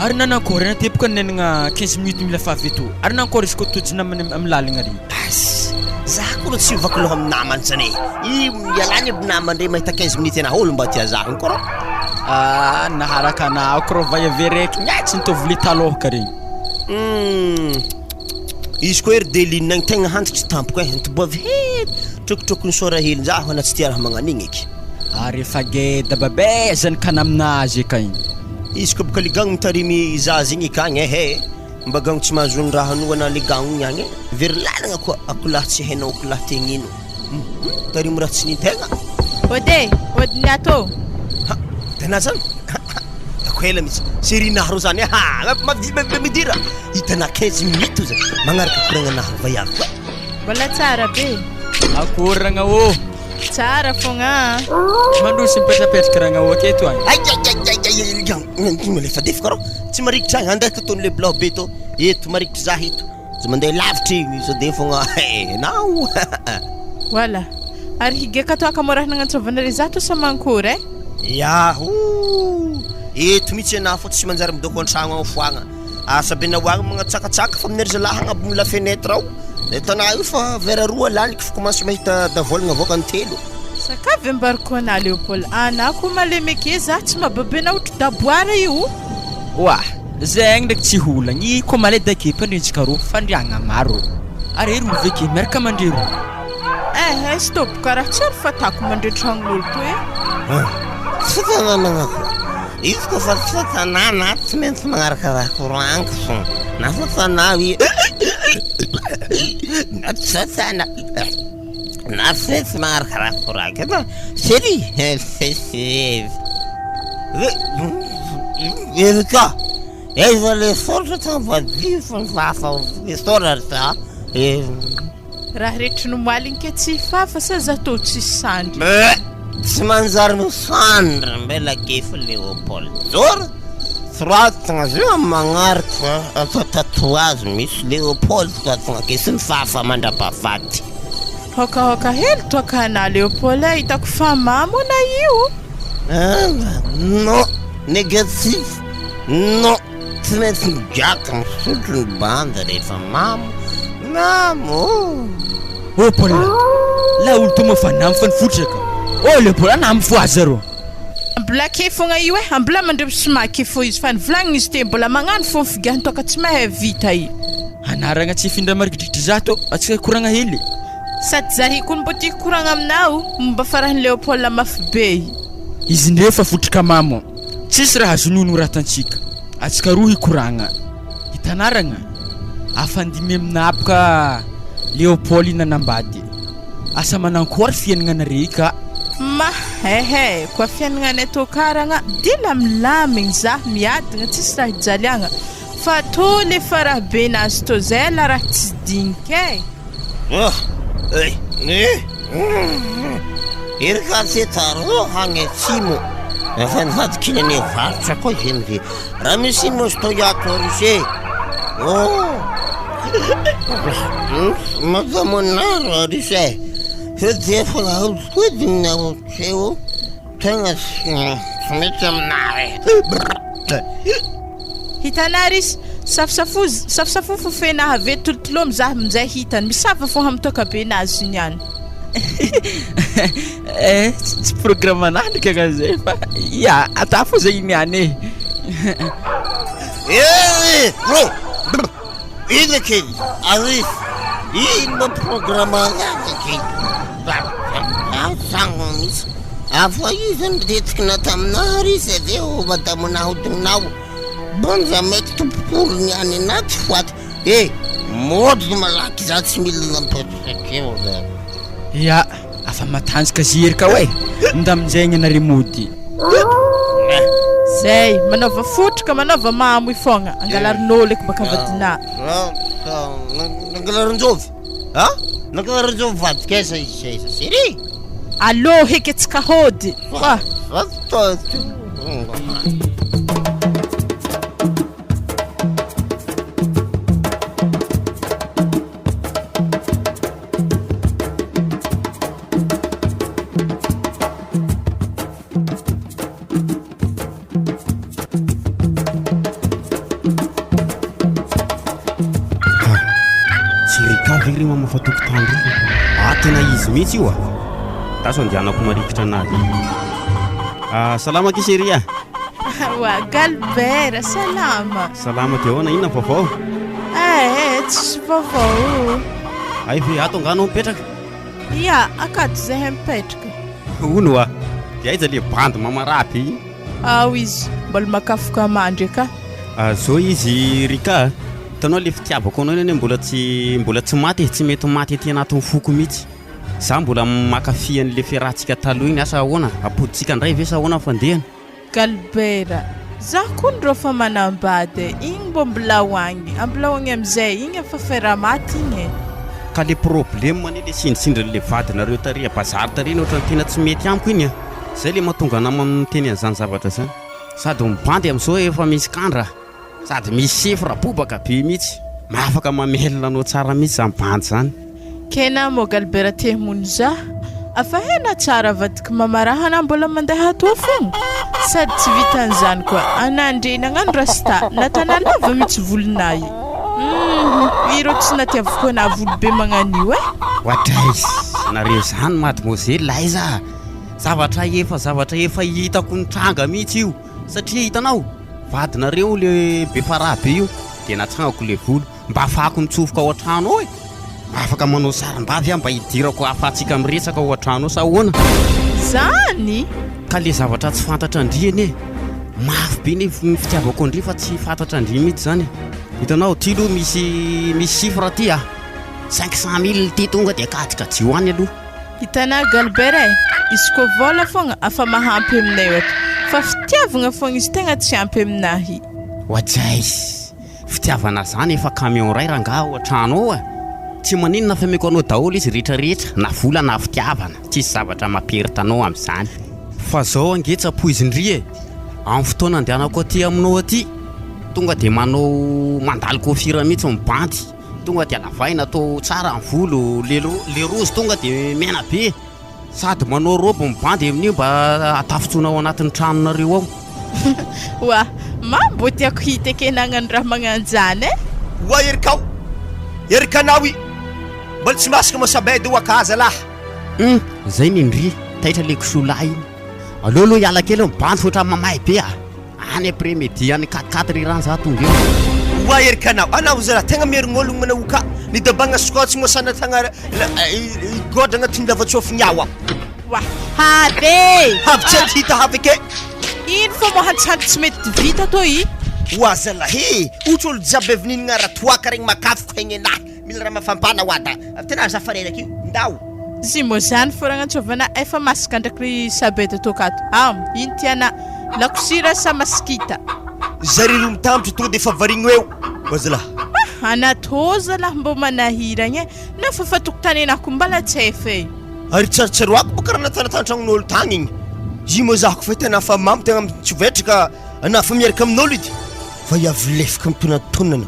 ary nanankory na tepaka nenagna 15 minutes mila fa avy eto ary nankory izy ko tojina amin'ny lalagna ry za koa tsy mivaka loha amin'ny namany zany i mialany aby namandre mahita 15 minutes ana olo mba tia zahany koa naharaka anao ko rô vaya veraiky tsy nitovy le talohaka regny izy koa ery deline agny tegna hantitry tampoko ntoboavy trokotrokony sora hely zaho ana tsy tia raha magnan'igny eky ary efa geda babezany kana aminazy eka igny izy koa baka ligagno mitarimy zazy igny akagny mba gagno tsy mahazony raha noana ligagno igny agny very lalagna koa akolahy tsy hainao akolahy tegnino tarimy raha tsy nitegna odiny atô tena zany tako ela mitsy sérinahy ro zany midira hitana 15 minutes zany magnaraka koragnanahy vaiavy koa mbola tsara be akoragna tsara fogna mandrosy mipetrapetraka ragna aketo agny lefa defaka rô tsy marikitry agny andeha tony le blanc be to eto marikitry za hito za mandeha lavitry so de fogna nao wala ary higaka toaka mo raha nagnantsovana re zato sa mankory yaho eto mitsy ana fo tsy manjary midoko an-tragno ao foagna asa be nahoagny magnatsakatsaka fa amin'ny ry zalahy agny aby la fenêtre ao tana io fa vera roa laniky fa commence mahita davolagna avoaka ny telo sakavy ambariko ana Leopold ana ko malemeke za tsy mababena otro daboara io zegny ndraiky tsy holagna i ko maleda-ke mpandrentsika ro fandriagna maro ary ero veke miaraka mandrero stop karaha tsy ary fatako mandre tragnon'olo to tsy tanananako izy ko fa tsy tanana tsy maintsy magnaraka raha korangy fo na fa tanao natana na tsy magnaraka raha korangy seri vérika eza le soratra tamvady fafa le soratra raha rehetra nomaligny ke tsy fafa sa za tô tsy sandry tsy manjary misandra mbela kefa Leopold zora soratagna zio magnaraka atao tatouage misy Leopold tatagna ke sy mifafa mandrapafady hokahoka hely toaka ana Leopold hitako fa mamona io non négatif non tsy maintsy migiaka misotro ny banda rehefa mamo Paul la olo to mafana fa nifotraka Leopold ana mifoaza rô mbola ke fogna io mbola mandreby somaky fo izy fa nivolagnina izy te mbola magnano fo figahany toka tsy mahay vita i anaragna tsy findra marikidrikitry zato atsika koragna hely sady zahiko mbo tiako koragna aminao momba farahany Leopold mafy be izy ndrefa fotraka mamo tsisy raha azonono ratantsika atsika roa hikoragna hitanaragna afandimy aminapaka Leopold nanambady asa manankory fiainagna reka koa fiainagnanay to karagna dila milamigny za miadigna tsisy raha hijaliagna fa to le faraha be nazy to zay la raha tsy dignike erika tsetaro hagny atsimo efa nivadikilany varotra koa zeny raha misy ino mozy to iato rysé madamo naro rysé dia falahodinao keo tegna tsy mety aminahy. Hitanary izy safosafo fena have tolotolo mizaha amin'izay hitany misava fo hamitoka be nazy niany. Tsy programme anahy ndraiky kazay fa ya ata fo zay niany. Ina kely arif ino programme anaky sagno misy afa izy nitetikina taminary izy aveo madamonao hodinao bonza mety tompokolo niany anaty foaty mody malaky za tsy mila nampetrakeo Ya afa matanjaka zirika hoe ndamizegny anare mody. Zay manaova fotroka manaova mamoy fogna angalarin'olo eky baka vadina. Nangalarinjovy nangalarinjovy vadikesa izy seri Allo heky tsy kahody wa Very mama fatokotany tena izy mihitsy io taso andianako marikitra anazy. Salama kiseria. wa galbera salama dia hoana inona vaovao? Tsy vaovao. Ay fe ato angano mipetraka. Ya akato zay mipetraka. Ono dia aiza le bandy Mamaraha be. Izy mbola makafoka mandry ka. Zao izy Rika tanao le fitiavako anao ane mbola tsy maty tsy mety maty ety anatin'ny foko mihitsy. Za mbola makafy an'le fiarahantsika taloha igny asa ahoana apoditsika ndray ve sa ahoana fandehana. Galbera za koa ndrô fa manambady igny mbo mbola hoagny ambola amizay igny efa feramaty igny. Ka le problème ane le sindrisindry le vadinareo taria bazary taria ohatrany tena tsy mety amiko iny zay le mahatonga nama miteny an'izany zavatra zany. Sady mibandy amin'izao efa misy kandra sady misy sifra bobaka be mihitsy mahafaka mamelona anao tsara mihitsy zany bandy zany. Kena mo Galbera tehmony za afa hena tsara vadika Mamaraha na mbola mandeha atoa fogna sady tsy vitan'izany koa anandre nagnano rasta natanalava mihitsy volonay. Iro tsy natiavako ana volo be magnanio Ohatrais nareo zany mademoiselle laiza zavatra efa hitako nitranga mihitsy io satria hitanao vadinareo le be faraha be io dia natsangako le volo mba afahako mitsofoka ao an-trano ao afaka manao sarim-bavy mba hidirako afahantsika miresaka ao an-trano ao sa ahoana zany ka le zavatra tsy fantatra andriany mafy be ny fitiavako andri fa tsy fantatra andri mihitsy zany. Hitanao ty aloha misy chiffre ty 500,000 ty tonga dia katrika jioany aloha. Hitana Galbera izy ko vola fogna afa mahampy aminay eto fa fitiavagna fogna izy tegna tsy ampy aminahy. Wajay fitiavana zany efa camion ray ranga ao an-trano ao tsy maninona fa meko anao daholo izy rehetrarehetra na vola na fitiavana tsisy zavatra mampieritanao amin'izany. Fa zao angetsapo izy ndry amin'ny fotoana andehanako aty aminao aty tonga dia manao mandalo kofira mihitsy mibandy tonga dia lavaina atao tsara ny volo le rozy tonga dia mena be sady manao robe mibandy amin'io mba atafotsonao anatin'ny tranonareo ao. Wa mambo tiako hita kenangan raha magnanjany wa erikanawi mbola tsy masaka masabedy wakaza lah zay nindry taitra le kisola iny alolo iala kely mibandy fotra mamay be any après-midi any 4 ran za tonga eo wa erikanao anao zala tegna mierignologno manao ka ni dabagna skotsy mosana tagna goda agnatin'ny lavatsofigny awa wa habe havitsy hita havike ino fa mohantsany tsy mety vita to i wa zalahy ohatra olo jiaby aveninagna raha toaka regny makafoko haigny anahy mila raha mafampana wata tena za fareraka io ndao zy mo zany foranantsovana efa masaka ndraiky sabety tokato ino tiana lakosira sa maskita zary ro mitambatra tonga dia efa varigno eo wa zalahy anatô zalahy mbo manahiragny na fa fatokotanenako mbala tsy efe ary tsarotsaroako boka raha natanatanatragnon'olo tagny igny zy mo zahako fa tena fa mamy tegna mitsovetraka ana fa miaraka amin'olo ity fa iavilefaka mitonanatonana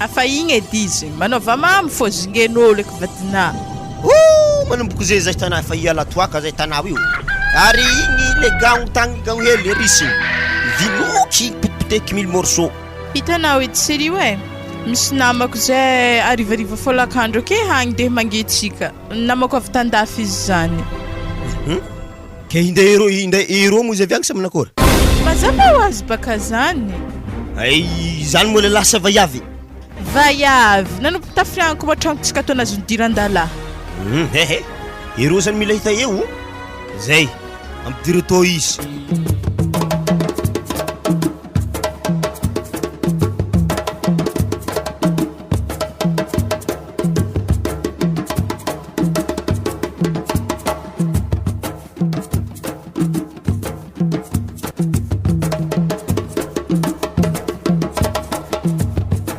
afa igny edy izy manaova mamy fô zingen'olo eky vadina manomboka zay zay tanà fa iala toaka zay tanà io ary igny le gagno tagny gagno hely risiny vinoky potipoteka 1000 morceau hitanao edy série hoe misy namako zay arivariva folakandro ake hagny de mangetsika namako avy tandafy izy zany ke hinday hero moa izy avy agny sa manakory mazava ho azy baka zany ay zany moa le lasa vehivavy nanompo tafirianako matragnontsika atao nazy nidiran-dalahy hehe hero zany mila hita eo zay ampidiry atao izy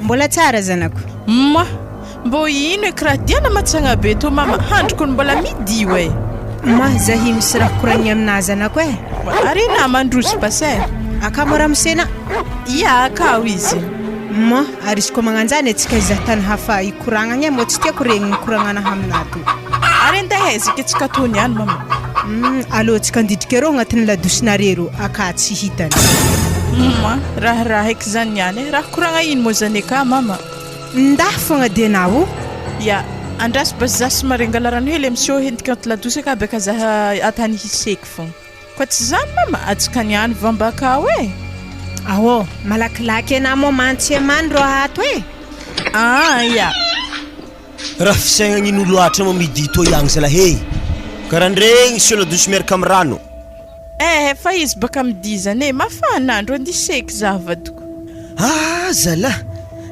mbola tsara zanako mbo ino karaha diana matsagna be to mama handroko ny mbola midi hoe zahi misy raha koragny aminazy anako e ary na mandrozy base akamora misena ia akao izy ary izy koa magnanjany atsika izaha tany hafa ikoragnany e mo tsy tiako regny nikoragnana aminato ary andeha ezaka tsika tony ihany mama allo tsika andidrika reo agnatin'ny ladosinarero aka tsy hitany raha haiky zany ihany raha koragna ino moa zany ka mama nda fogna denao ia andrasy bazasy marengalarano hely monsieur hentika anaty ladosy ka beka zaha atany hiseky fogna koa tsy zany mama atsika niany vambaka hoe awo malakilaky ana mo mantsy man ro ato e ia raha fisaignagn'ino loatra mo midi to ihagny zalahy karaha ndregny sio ladosy miaraka amin'ny rano fa izy baka midi zany mafanandro andiseky zaha vadiko zala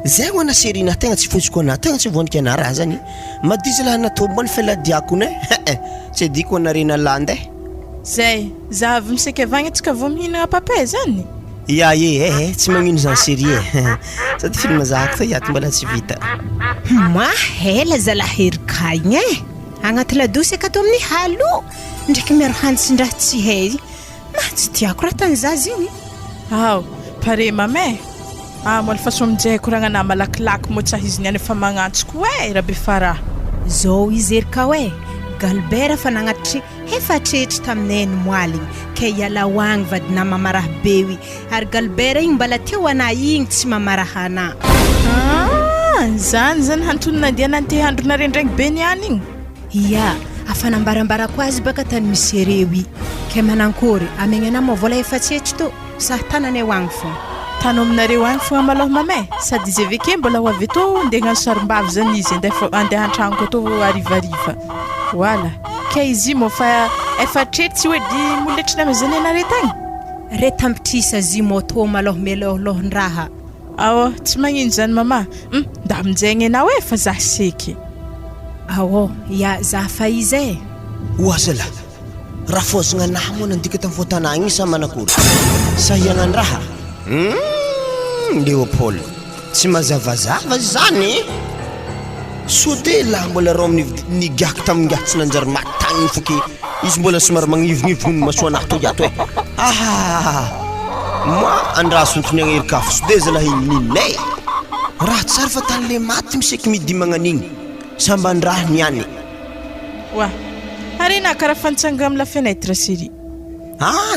zay ho ana sérina tegna tsy fontsiko ana tegna tsy vonika ana raha zany madi zalahy natao mbony feladiako ne tsy adiko anarena lande zay zaha avy miseky avagny atsika vo mihinagna pape zany ia tsy magnino zany série sady film zahako fa iato mbola tsy vita hela zalahy herikaigny e agnaty ladosy akato amin'ny halo ndraiky miaro hanitsin-draha tsy hay tsy tiako raha tany zazy igny pare mame mola façon mijay koragnana malakilaky mo tsaha izy niany efa magnantsoko hoe rabe faraha zao izy erika hoe galbert fa nagnatitry efatretry taminay ny moaligny ke iala hoagny vadina mamaraha bewy ary galbert igny mbala teo ana igny tsy mamaraha ana zany hantonona andeha nantehandro narendragny be niany igny ia afanambarambara koa azy baka tany misy ereo ke manankory amegny ana mo vola efatretry to saha tanany hoagny fogna tano aminareo agny fogna maloha mame sady izy aveke mbola ho avy to ndeha gnano sarim-bavy zany izy andeha an-tragnoko to arivariva voilà ke izy mo fa efatretry tsy hoe di moletrina amy zany anare tagny retampitrisa zy mo to maloha meloholohon-draha tsy magnino zany mama nda aminjegny anao hoe fa zaha seky ia zaha fa izy e oazala raha fozagna anahy moa nandika tamin'ny fotanà igny sa manakory sahiagnany raha Léopold tsy mazavazava zany so de laha mbola rao amin'ny giaka tamin'ny tsy nanjary matagny foky izy mbola somary magnivognivognony masoanahy to iato moi andraso ntoniagna erikafo so de zalahy ninay raha tsara fa tany le maty miseky midi magnan'igny sambandraha niany ary na karaha fantsanga amin'ny la fenêtre série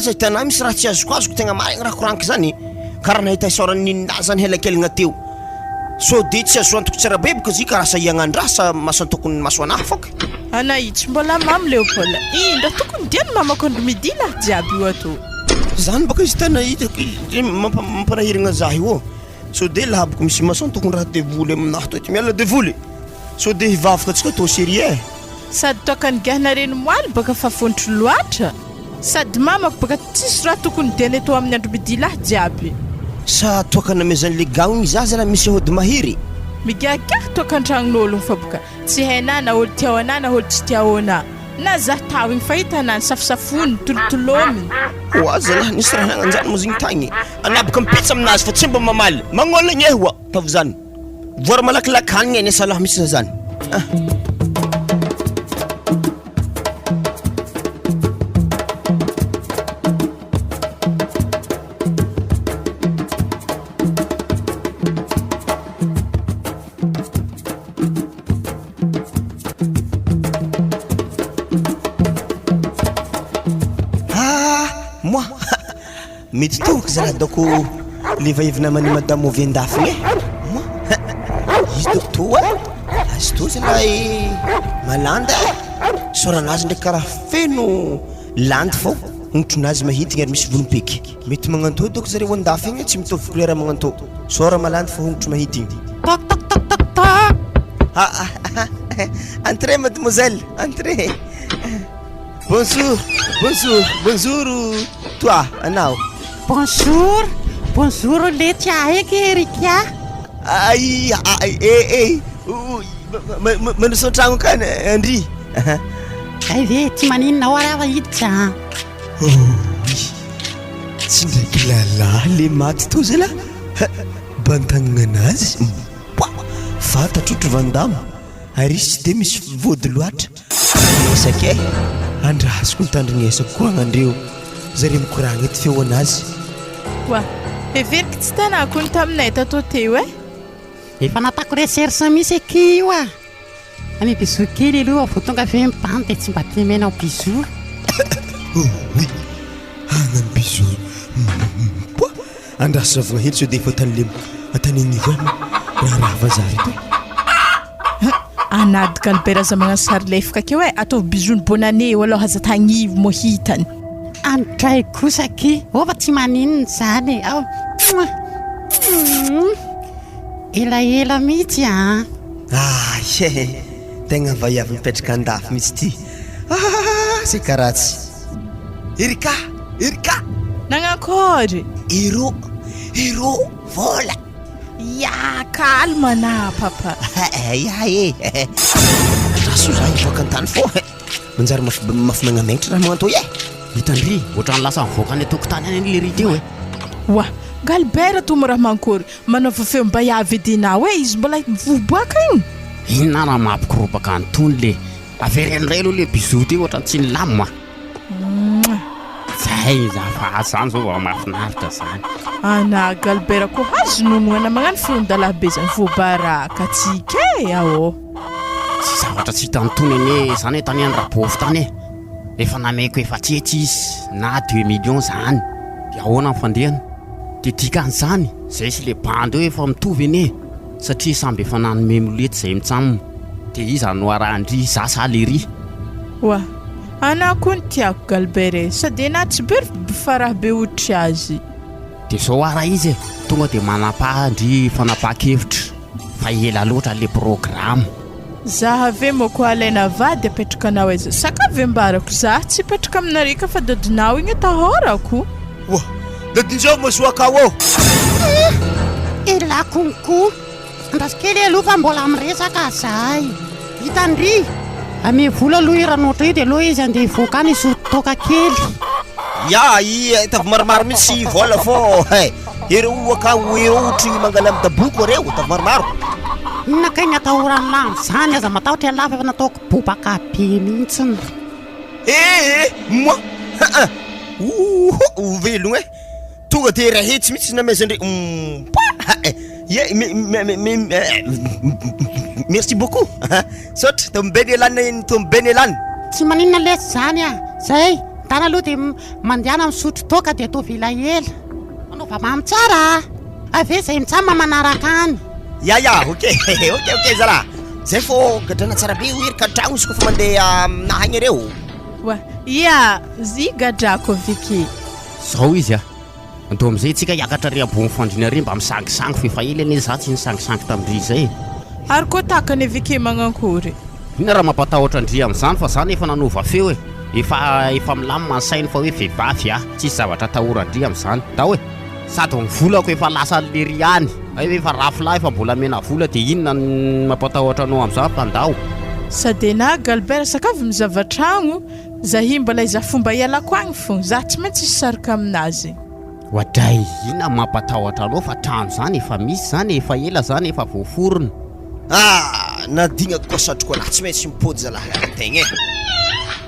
zay tanà misy raha tsy azoko tegna marigny raha koraniko zany karaha nahita isaorany ninina zany helakelagna teo so de tsy azo antoko tsara be boka zy karaha sahiagnandraha sa masantokony maso anahy foka anaitsy mbola mamy Léopold indra tokony diany mamako andro midi lahy jiaby io ato zany baka izy tana hitako mampanahiragna zaho io so de laha boko misy masantokony raha devoly aminahy to ty miala devoly so de hivavaka atsika to série sady tokany giahnareny moaly baka fa fontry loatra sady mamako baka tsisy raha tokony diany to amin'ny andro midi lahy jiaby sa toakana amezany le gagno za zala misy hody mahiry migagah tokan-tragnon'ologno fa boka tsy hainà na olo tiao anà na olo tsy tiao anà na zaho tao igny fahita anany safosafony tolotolominy zalahy nisy raha nagnanjany mo zigny tagny anabaka mipetsa aminazy fa tsy mba mamaly magnolagny ehoa tavy zany voara malakilaky hanigny eny salahy misy zany mety toka zalahy dako levaivina mani madame ovendafigny izy doko toa azy to zalahy malanda soranazy ndraiky karaha feno landy fô ongotronazy mahitigny ary misy volompeky mety magnanto doko zareo andafigny tsy mitovy couleur magnanto sora malandy fô ongotro mahitigny entrez mademoiselle entrez. Bonjour, bonjour, bonjour toi, anao. Bonjour Letia eky Erika. Ai, manao tragno kan Andry. Ay ve tsy maninona arava hiditra. Tsy ndraiky lalahy le maty to zala bantagnanazy fantatrotro vandamo ary sy de misy vody loatra esake andrasiko nitandrinesako koa agnandreo zareo mikoragna eto feo anazy Wa everika tsy tanako ny taminay tato teo Efa natako recherche misy eky io Ami bisou kely aloha vao tonga fe mipanta tsy mba tia menao bisou. Agnan bisou. Andrasa vao hely sao dia efa tany lemo atany nivo raha vazary to. Anady kalbera za magnano sary lefaka keo atao bisou bonane aloha haza tagnivo mo hitany. Antray kosa ky ova tsy maninona zany ao. Ela mihitsy tegna vaiavy mipetraka andafy mihitsy ty. C'est karatsy. Erika Nangakory Hero vola. Ya calme na papa. Raso zay mivoaka antany fô manjary mafy magnamaignitra raha magnantô hitandry ohatrany lasa mivoaka any atokotany any le ry teo Wa galbera to raha mankory manao feo mba yavedinao izy mbola mivoboaka igny. Inona raha mampikorobaka antony le averen'iray aloha le bisou ty ohatrany tsy nilamina zay zany zao mahafinaritra zany. Ana galbera ko hazo nonoana magnano feondalabe zany voabaraka tsika ao. Tsy zavatra tsy hita antony ane zany tany any rabofo tany efa nameko efa tsetsy izy na 2 millions zany dia ahoana mifandehana dia dikany zany zay sy le bandy eo efa mitovy ane satria samby efa nanome molety zay mitsamina dia izy anoarandry zasalery. Wa ana kun tiako galbere sady na tsy faraha be utry azy dia zao ara izy tonga dia manapahindry fanapaha-kevitra fa ela loatra le programme. Zaha ve mo ko alaina vady apetraka anao izy sakavy ambarako za tsy petraka aminarika fa dadinao igny tahorako. Wa dadinjao mosoaka ao ela konko andrasikely aloha fa mbola amiresaka zay hitandry ame vola aloha iranoatra io dia aloha izy andeha hivoaka any isototoka kely tavy maromaro misy vola fô ireo akao ireo otry mangala amin'ny daboko reo tavy maromaro. Inona kay ny atahorany lany zany aza matahotra alafa efa nataoko bobaka be mihitsiny. Moi velogna tonga dia rahetsy mihitsy namezandre merci beaucoup sotra tombeny elany tsy maninona lesy zany zay tana aloha dia mandehana misotro toka dia atao velaela anaova mamy tsara ave zay mitsama manaraka any ok zala zay fô gadrana tsara be oerika tragno izy kofa mandeha nahagny ireo. Wa zy gadrako viki Zao izy andao amizay tsika hiakatra ry ambony fandrina ry mba misangisangy fefa ely ane za tsy nisangisangy tamindry zay ary ko takany viki magnankory. Ina raha mampatahotra andry amin'izany fa zany efa nanova feo efa milamina ny sainy fa hoe vehivavy tsisy zavatra atahorandry amin'izany da hoe sady mivolako efa lasa lery any efa rafolahy efa mbola mena vola dia inona mampatahotra anao amin'izany fa ndao sady na galbera sakavy mizavatragno zahi mbola iza fomba ialako agny fô za tsy maintsy sarika aminazy. Wadray inona mampatahotra anao fa trano zany efa misy zany efa ela zany efa voaforona. Nadigna koa satroko laha tsy maintsy mipody zalahy tegna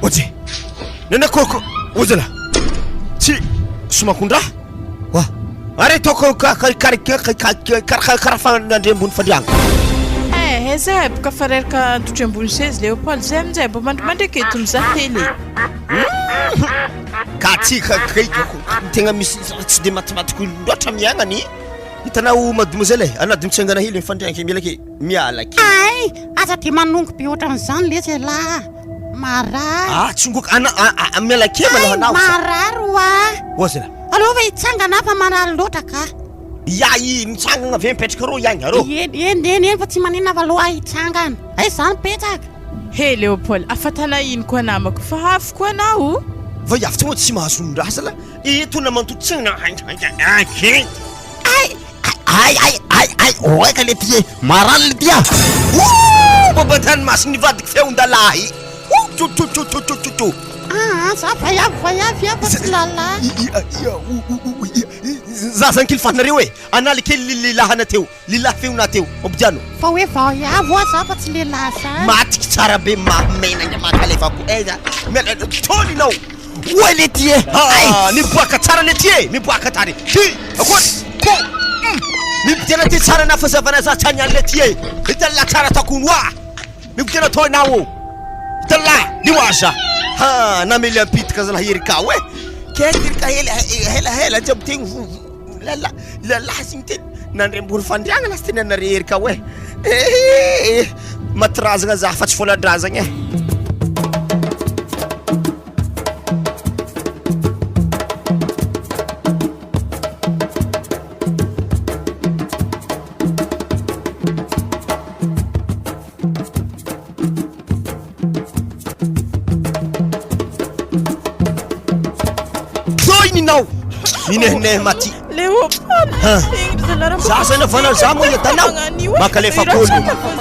oje nanakoko ozala tsy somakondra wa are toko karafanandre ambony fandriagna zay boka fareraka antotry ambony sezy Léopold zay amin'izay mba mandrimandraky eto mizaha télé ka tsika tegna misy tsy de matematika loatra miagnany hitanao mademoiselle anadimitsangana hely mifandrianky mialaky mialaky ay aza ty manongo be ohatran'izany le zelahy marary tsongoka mialaky malaha anao marary wa zela alô fa hitsangana fa marary loatra ka i mitsangana ave mipetraka ro iagny arô eny fa tsy manina fa loha hitsangana ay zany petaka he Léopold afatana ino koa namako fa hafy koa anao va iafy tsy moa tsy mahazo nirasala etona mantotsina ay oeka le ty marary le tya babatany masiny vadiko feon-dalahy za vayavy fa tsy lalahy za zany kely fanareo analy kely lelahy teo lehilahy feona teo ampidiano fa hoe vayavy za fa tsy lehilahy zany matiky tsara be mamenagna makalefako toninao oe le ty miboaka tsara le ty miboaka tany mipitiana ty tsara nafazavana za tsany any le ty hitala tsara takonoa mipitiana toinao hitala liwaza namely ampitika zalahy herika ketirika helahela jiaby tegny lalahy signy teny nandrembolo fandriagna lasy teny anare herika matirazagna za fa tsy foladrazagna minehine mati za zany avana za moa iadanao makalefakolo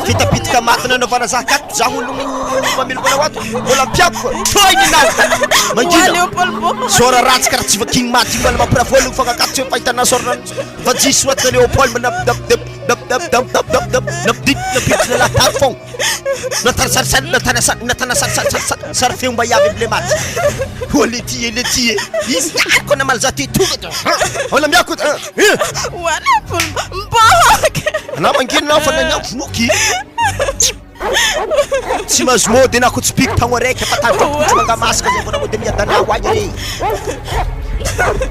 fitapitika matina navana za kato za olo mamelobana ato mbola mpiako toininao mangina sora ratsy karaha tsy vakigny maty mbola mampiravoly fakakato tsy fahitana sora vajisy oatina Léopold napiditra latako fogna natana sary feo mba iavy amle maty oa le ty izy iariko namaly za ty tonga ola miako anao manginonao fa nanao vonoky tsy mahazo mody anako tsy piky tagno araiky fa tadotry mangamasika zay vona mody miadanao agny re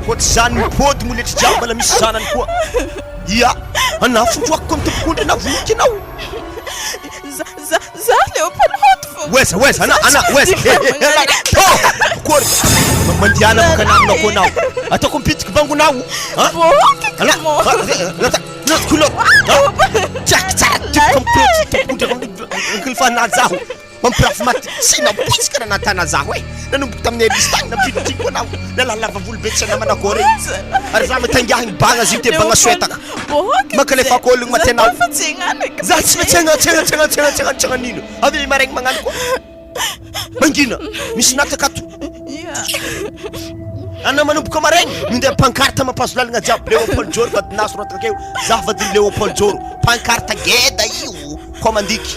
ko tsy zany mipody moletry jiaby mbola misy zanany koa anao fondroako koa mitompokondry anao vonoky anao za Léopold hot fo weza kory mandiana boka anamina koa anao ataoko mipitiky bangonao kulot tiako tsara tiako tompokondry zaho mampirafy maty sina poisikara natana zaho nanomboky tamin'ny elisy tagny napiditiko anao nalalava volo be tsy anamanako re ary za mitangahiny bagna ziny te bagna soetaka makalefako ologno matinao za tsy mitsegnatsegna nino avy maregny magnano koa mangina misy natakato ana manomboka maregny mindeha pancarte mampazo lalagna jiaby Léopold joro vadinaso rotakakeo za vadiny Léopold joro pancarte geda io komandiky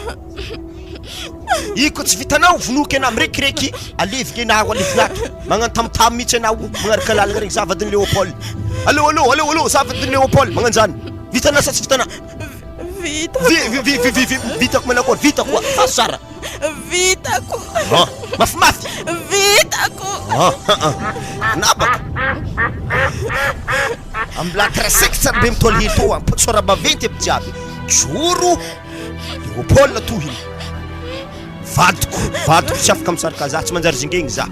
iko tsy vitanao vonoky anao mirekireky alevigny anao alevignato magnano tamtam mihitsy anao magnaraka lalagna regny za vadiny Léopold allo za vadiny Léopold magnano zany vitana sa tsy vitana vitako manakory vitako fa sara vitako mafimafy vitako nabaka ambilatraseky tsara be mitoly hely toa sora maventy aby jiaby joro Léopold tohiny vadiko tsy afaka misaraka za tsy manjary zingegny za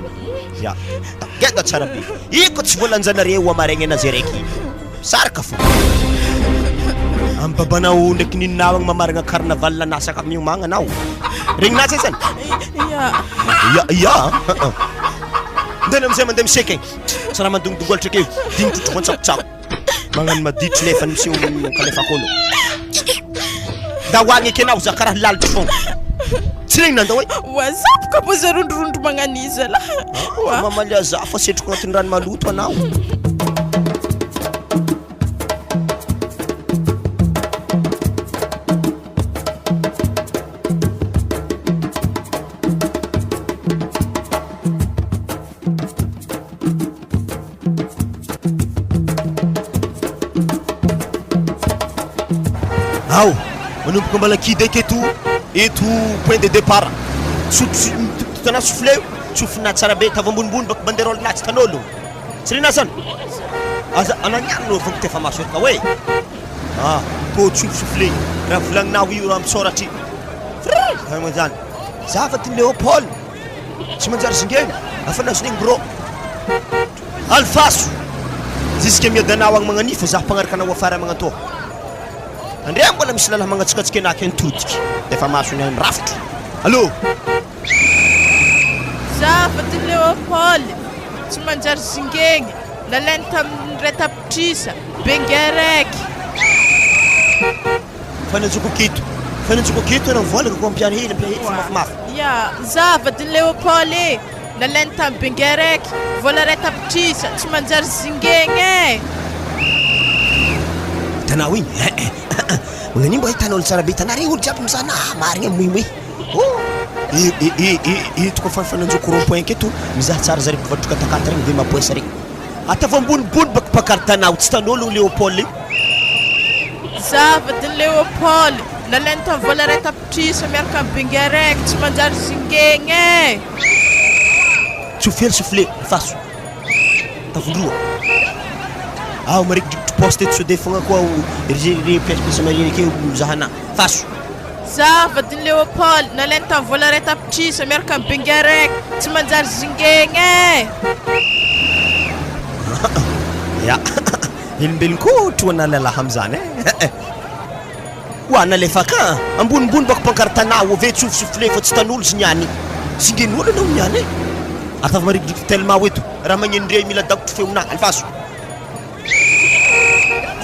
geda tsara be iko tsy volanjanareo amaregny anazy araiky saraka fo ambabanao ndraiky nininao agny mamaragna carnaval nanasaka miomagna anao regninazay zany ndena amizay mandeha miseka igny sy raha mandongodongolatra keo digny totro voantsakotsaho magnano maditry nefa misy kalefakolo da hoagny eky anao za karaha lalitry fogna tsy regny nandao wazapoka po za rondrondro magnaniza la mamaly aza fa setroko agnatin'ny rano maloto anao manomboka mbala kidy eky eto point de départ tana soufflé tsofina tsara be tava ambonimbony baka bandera olona tsy tanolo sirina zany aza ananiano no vako tefa maso ka hoe to tsofsofle raha volagninao io raha mitsoratry manjany zavatiny Léopold tsy manjary zingeny afanazon'igny bro alfaso ziska miadanao agny magnanifo za mpagnaraka anao afara magnantoa andrea mbola misy lalahy magnatsikatsika anaky antodiky defa masony any rafitro allô zavatiny Léopold tsy manjary zingeny nalainy tamin'ny ray tapitrisa bengeraiky fananjoko kito na volaka ko ampiany hely mafimafy ya zavatiny Léopold nalainy tamin'ny bengeraiky vola ray tapitrisa tsy manjary zingeny tanao igny magnanimbo hitan'olo tsara be tanare olo jiaby mizana marigny moimoy itoko fananjoko rond-point keto mizaha tsara zare mpivatroka takata regny ve mapoesa regny atava ambonimbony baka pakartanao tsy tan'olo Léopold zavatiny Léopold nalainy tamin'ny vola ray tapitrisa miaraka amin'ny bengeraiky tsy manjary zingeny tsofely soufflé faso tavondroa marikidrikitry poste eto sode fogna koa ry pièce marine ke mizahana faso zavatiny Léopold nalainy tamin'ny vola ray tapitrisa miaraka amin'ny bengeraiky tsy manjary zingeny ya olombelony koa troana lalahy am'zany ho nalefaka ambonimbony baka pankartanao ave tsofsofle fa tsy tan'olo sy niany singen'olo anao niany atava marikidrikitry tellement eto raha magnenondre mila dakotry feona alfaso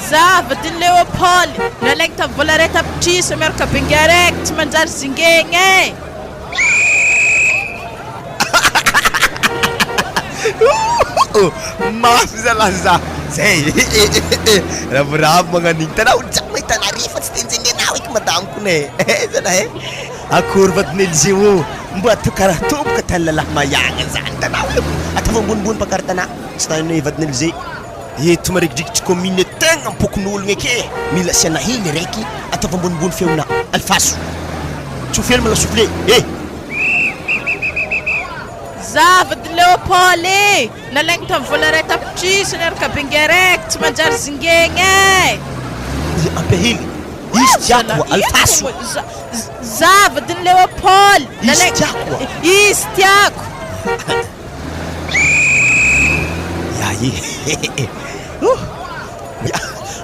zavatiny Léopold nalainy tamin'ny vola ray tapitrisa miaraka bengeraiky tsy manjary zingeny mafy zalaza zay ravoravo magnan'igny tanao jiaby mahitana refa tsy tenjengenao eky madamoko ne zana akory vadin'Elysée o mba to karaha toboka tany lalahy mayagna zany tanao atava ambonimbony pakartana tsy tany vadin'Elysée eto marikidrikitry commune tegna mipokon'ologna eke mila asiana hely raiky atava ambonimbony feona alfaso tsofely mala soufflé zavatiny Léopold nalainy tamin'ny vola ray tapitrisa miaraka bengeraiky tsy manjary zingeny ampia hely izy tiako alfaso zavatiny Léopold izy tiako izy tiako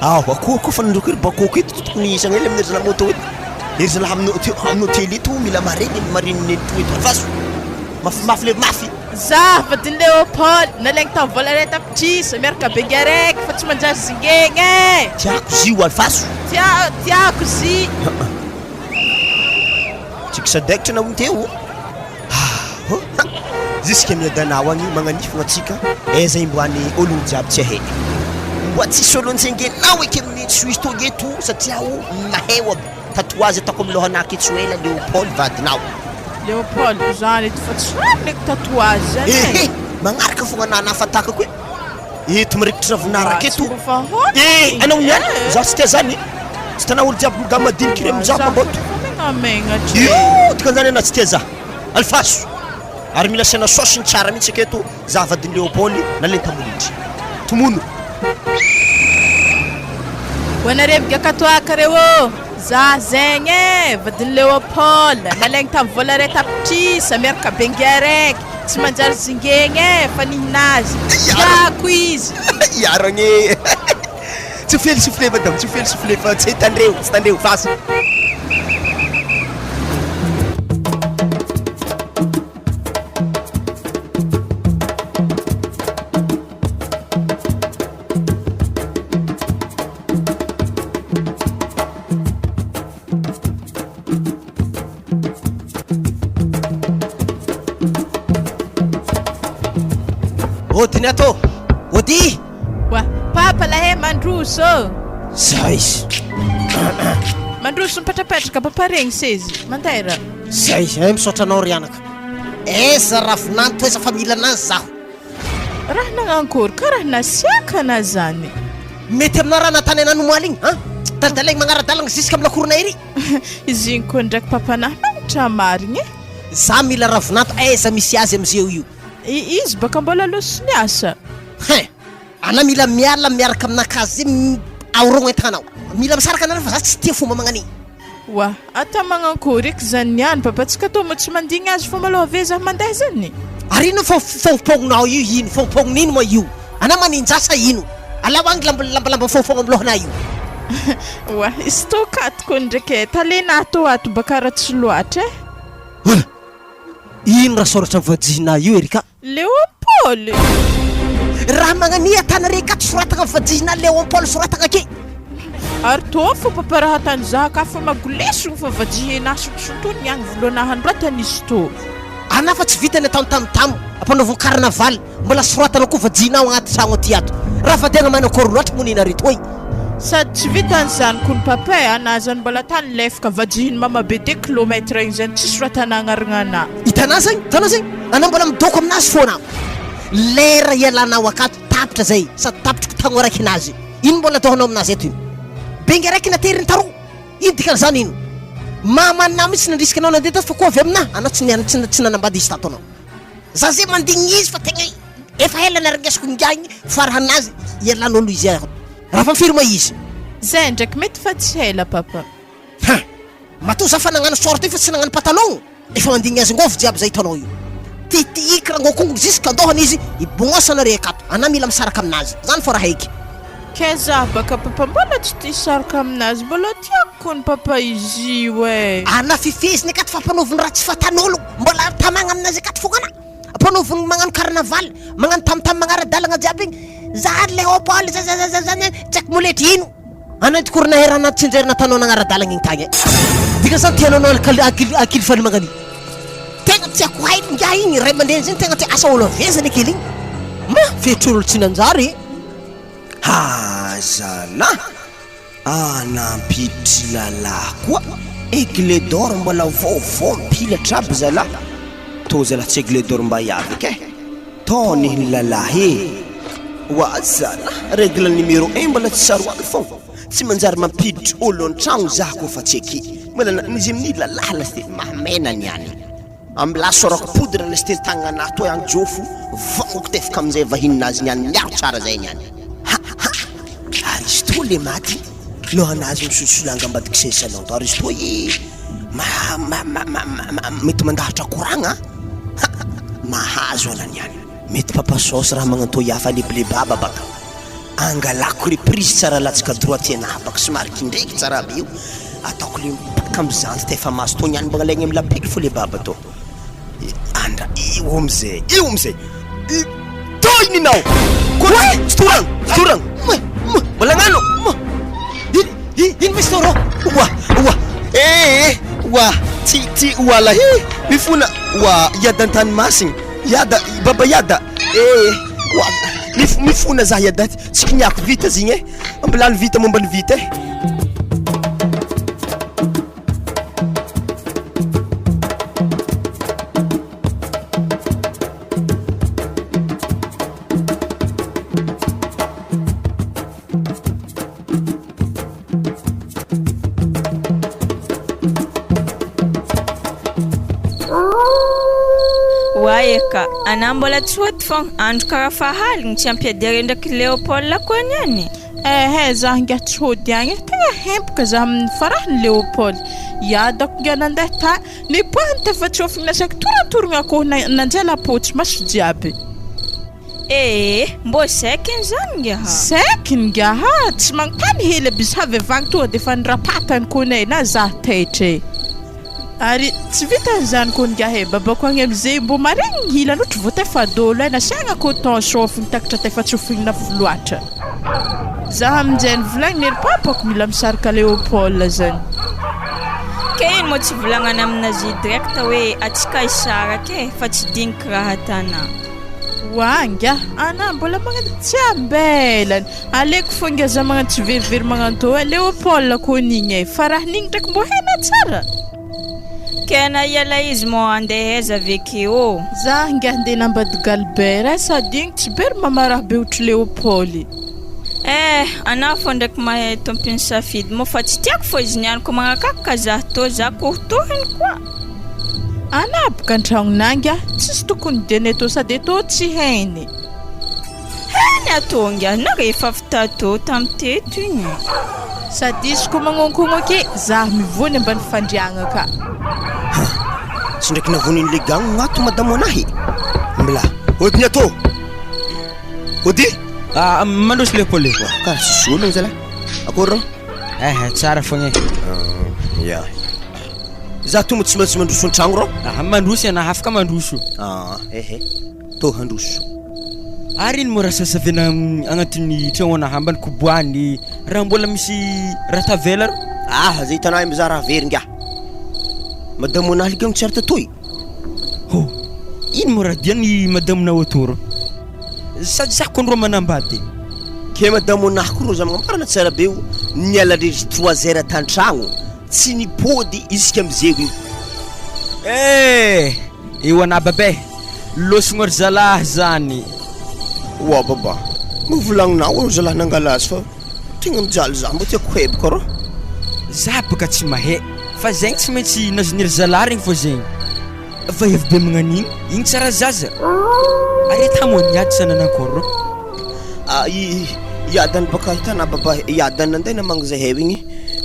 akoa fanandroko ery bakoko eto tokony isagna hely amin'ny ery moto eto ery zalahy amin'ny hôtely eto mila marininy to eto alfaso mafimafy le mafy zavatiny Léopold nalainy tamin'ny vola ray tapitrisa miaraka bengeraiky fa tsy manjary zingeny tiako zio alfaso tiako zy tsika sadaikitra anao teo ziska miadanao agny magnanifogna atsika aiza imboany ologno jiaby tsy ahay mboa tsisy olonjengenao eky amin'ny suisse tonga eto satria mahay aby tatouage ataoko amin'ny lohanaky etsy ela Léopold vadinao Léopold zany eto fa tsy rany tatouage zany magnaraka fogna nanafataka koe eto marikitry ravinaraka eto anao niany za tsy tia zany tsy tanao olo jiaby gamadiniky re mizaha mamboto dikan'zany ana tsy tia za alfaso ary mila asiana sosiny tsara mihitsy aketo za vadiny Léopold nalainy tamolitry tomono hoanarevika katoaka reo za zegny vadiny Léopold nalainy tamin'ny vola ray tapitrisa miaraka bengeraiky tsy manjary zingeny fa nihinazy tiako izy iaragny tsy fely soufflé madame tsy fely soufflé fa tsy tandreo faso odiny atô ody wa papa lahe mandroso za izy mandroso mipetrapetraka paparegny sezy mantera zay misaotra anao ry anaka eza ravinany toeza fa mila anazy zaho raha nagnankory ka raha nasiakana zany mety amina raha natany ananomaly igny dalidalaigny magnaradalagna ziska amina koronay ry izy igny koa ndraiky papanahy magnitra marigny za mila ravinato aiza misy azy am'zeo io Izy baka mbola loso niasa. ana mila miala miaraka aminakazy zay aorogna entanao mila misaraka anareo fa za tsy tia fomba magnani Wa, ata magnakory eky zany niany papa tsika tô mo tsy mandigny azy fa malao ave za mandeha zany. arino fompognao io ino fompognino ma io ana maninjasa ino ala wangy lambalamba fofogno amlohana io Wa, izy tô katiko ndraiky talena tô ato baka raha tsy loatra ino raha soratra vajina io erika Leopold. raha magnani atanare kato soratagna vajina Leopold soratagna ke Ary tô fô papa raha tany za ka fa magolesogno fa vajihena sotosontony agny voaloanahan rotanizy tô. ana fa tsy vitany atao tamotamo ampanaovon carnaval mbola soratana koa vajinao agnaty tragno aty ato raha fa tegna manakory loatra monina reto oy Sady tsy vitany zany kony papa anazany mbola tany lefaka vajihiny mama be 2 kilomètre igny zany tsisy ratana agnaragna hitanao zegny ana mbola midoko aminazy foana lera ialanao akato tapitra zay sady tapitra tagno araiky anazy ino mbola ataonao aminazy eto ino bengy araiky nateriny taro ino dikany zany ino mamanao mitsy nandrisika anao nandeha tato fa koa avy amina anao tsy nanambady izy tato anao za zay mandigny izy fa tegna efa hela narangesako ngagny farahanazy ialan'olo izy raha fa mifirima izy zay ndraiky mety fa tsy hela papa. mato za fa nagnano sorte fa tsy nagnano patalon efa mandigny azy ngofo jiaby zay hitanao io titiky raha ngokongony jusque andohany izy ibognosanare akato ana mila misaraka aminazy zany fa raha haiky Ke za baka papa mbola tsy tia saraka aminazy mbola tiako kony papa izy io e. ana fifeziny akato fa ampanovony raha tsy fatan'olo mbola tamagna aminazy akato fogana ampanovony magnano carnaval magnano tamtam magnaradalagna jiaby igny za Leopold zany tsaky moletry ino ana tokorina herana tsinjerina tanao nagnaradalagna igny tagny dika zany tiananao akily fany magnani tegna tiako hainy nga igny ray aman-dreny zany tegna tia asa olo avezany akely igny ma fetr'olo tsy nanjary zala anampiditry lalahy koa aigle d'or mbola vaovao mipilatra aby zala to zala tsy aigle d'or mba iavy ke tony lalahy wa zala règle numéro 1 mbola tsy saroany fô tsy manjary mampiditry olo an-tragno za koa fa tsy eky mbola nizy amin'ny lalahy lasy mamena niany amla sorako poudre lasy teny tagnana to agny jofo vaoko tefaka amin'izay vahininazy niany miaro tsara zay niany ary izy to le maty lohanazy misolsolanga ambadiky se salon to ary izy to mety mandahatra koragna mahazo anany any mety papa sauce raha magnanto yafa leblebaba baka angalako reprise tsara latsaka droite anahy baka somariky ndraiky tsara aby io ataoko le baka amizanty tefa maso to niany bagna legny amilapily fo le baba to andra io amizay toininao koa storagno mbola gnano ino misy toro wa ti wala mifuna wa yada antany masigny yada baba yada wa mifuna za yada tsy kiniako vita zigny ambilany vita momba ny vita Eka, ana mbola tsy hoty fogna andro karaha fahaligny tsy ampiadiary ndraiky Leopold koa niany. Za nga tsy hody agny tegna hempaka za amin'ny farahany Leopold iadako nga nandeha ta ny poany tefa tsofigny nasaky toratorogna akoho nanjela potsy maso jiaby mbo sekiny zany nga ha sekiny nga ha tsy mangitany hely abisy havevagny tonga defa nirapatany konay na za taitre ary tsy vitany zany kony nga he babako agny amizay mbo maregny hilany ohatry vo tefa dolo nasiagna coton chauffe takatra tefa tsofigny na loatra za aminjay volagny nery papako mila misaraka Leopold zany ke ino mo tsy volagnana aminazy direct hoe atsika isara ke fa tsy diniky raha tana wanga ana mbola magnano tsy ambelany aleko fonga za magnano tsy verivery magnanto Leopold konigny faraha nigny ndraiky mbo hena tsara kena Ilay izy mo andeha aiza avekeo za nga andeha nambady Galbert sady igny tsy bery Mamaraha be ohatry Leopold ana fo ndraiky mahay tompiny safidy mo fa tsy tiako fo izy niany ko magnakaka za to za kohitohiny koa Anaboka an-tragnonanga tsisy tokony deny atao sady atao tsy hainy. Heny atonga na rehefa fitato tamin'ny teto igny. Sady izy ko magnonkognoky za mivony ambany fandriagna ka. Tsy ndraiky navoniny le gagno gnato madamo anahy. Mla odiny atao. Ody? Mandroso le pole. Ka tsy ologno zala. Akory rô? Tsara fogna. Ya. Za tombo tsy maintsy mandroso an-tragno rô? Mandroso ana afaka mandroso. Tô handroso. Ary ino mora sasavena agnatin'ny tragno anahy ambany koboany raha mbola misy raha tavela rô? Zay hitanay mizaha raha veringa. Madamo anahy ligamo tsy ary tatoy. Ino mora diany madamo atoro? Sady za koa ndro manambady. Ke madamo anahy koa rô za magnamarana tsara be o niala rery 3 heures tan-tragno tsy nipody isika amizeo io. Eo ana babe losogno ry zalahy zany. Wa baba mivolagnonao zalahy nangala azy fa tegna mijaly za mbo tiako heboka rô. Za baka tsy mahay fa zegny tsy maintsy nazoniry zalahy regny fô zegny. Vehivavy be magnan'igny igny tsara zaza. Are tamony ady sananakôry rô? Iadany baka hitana baba iadany andena mangzahay igny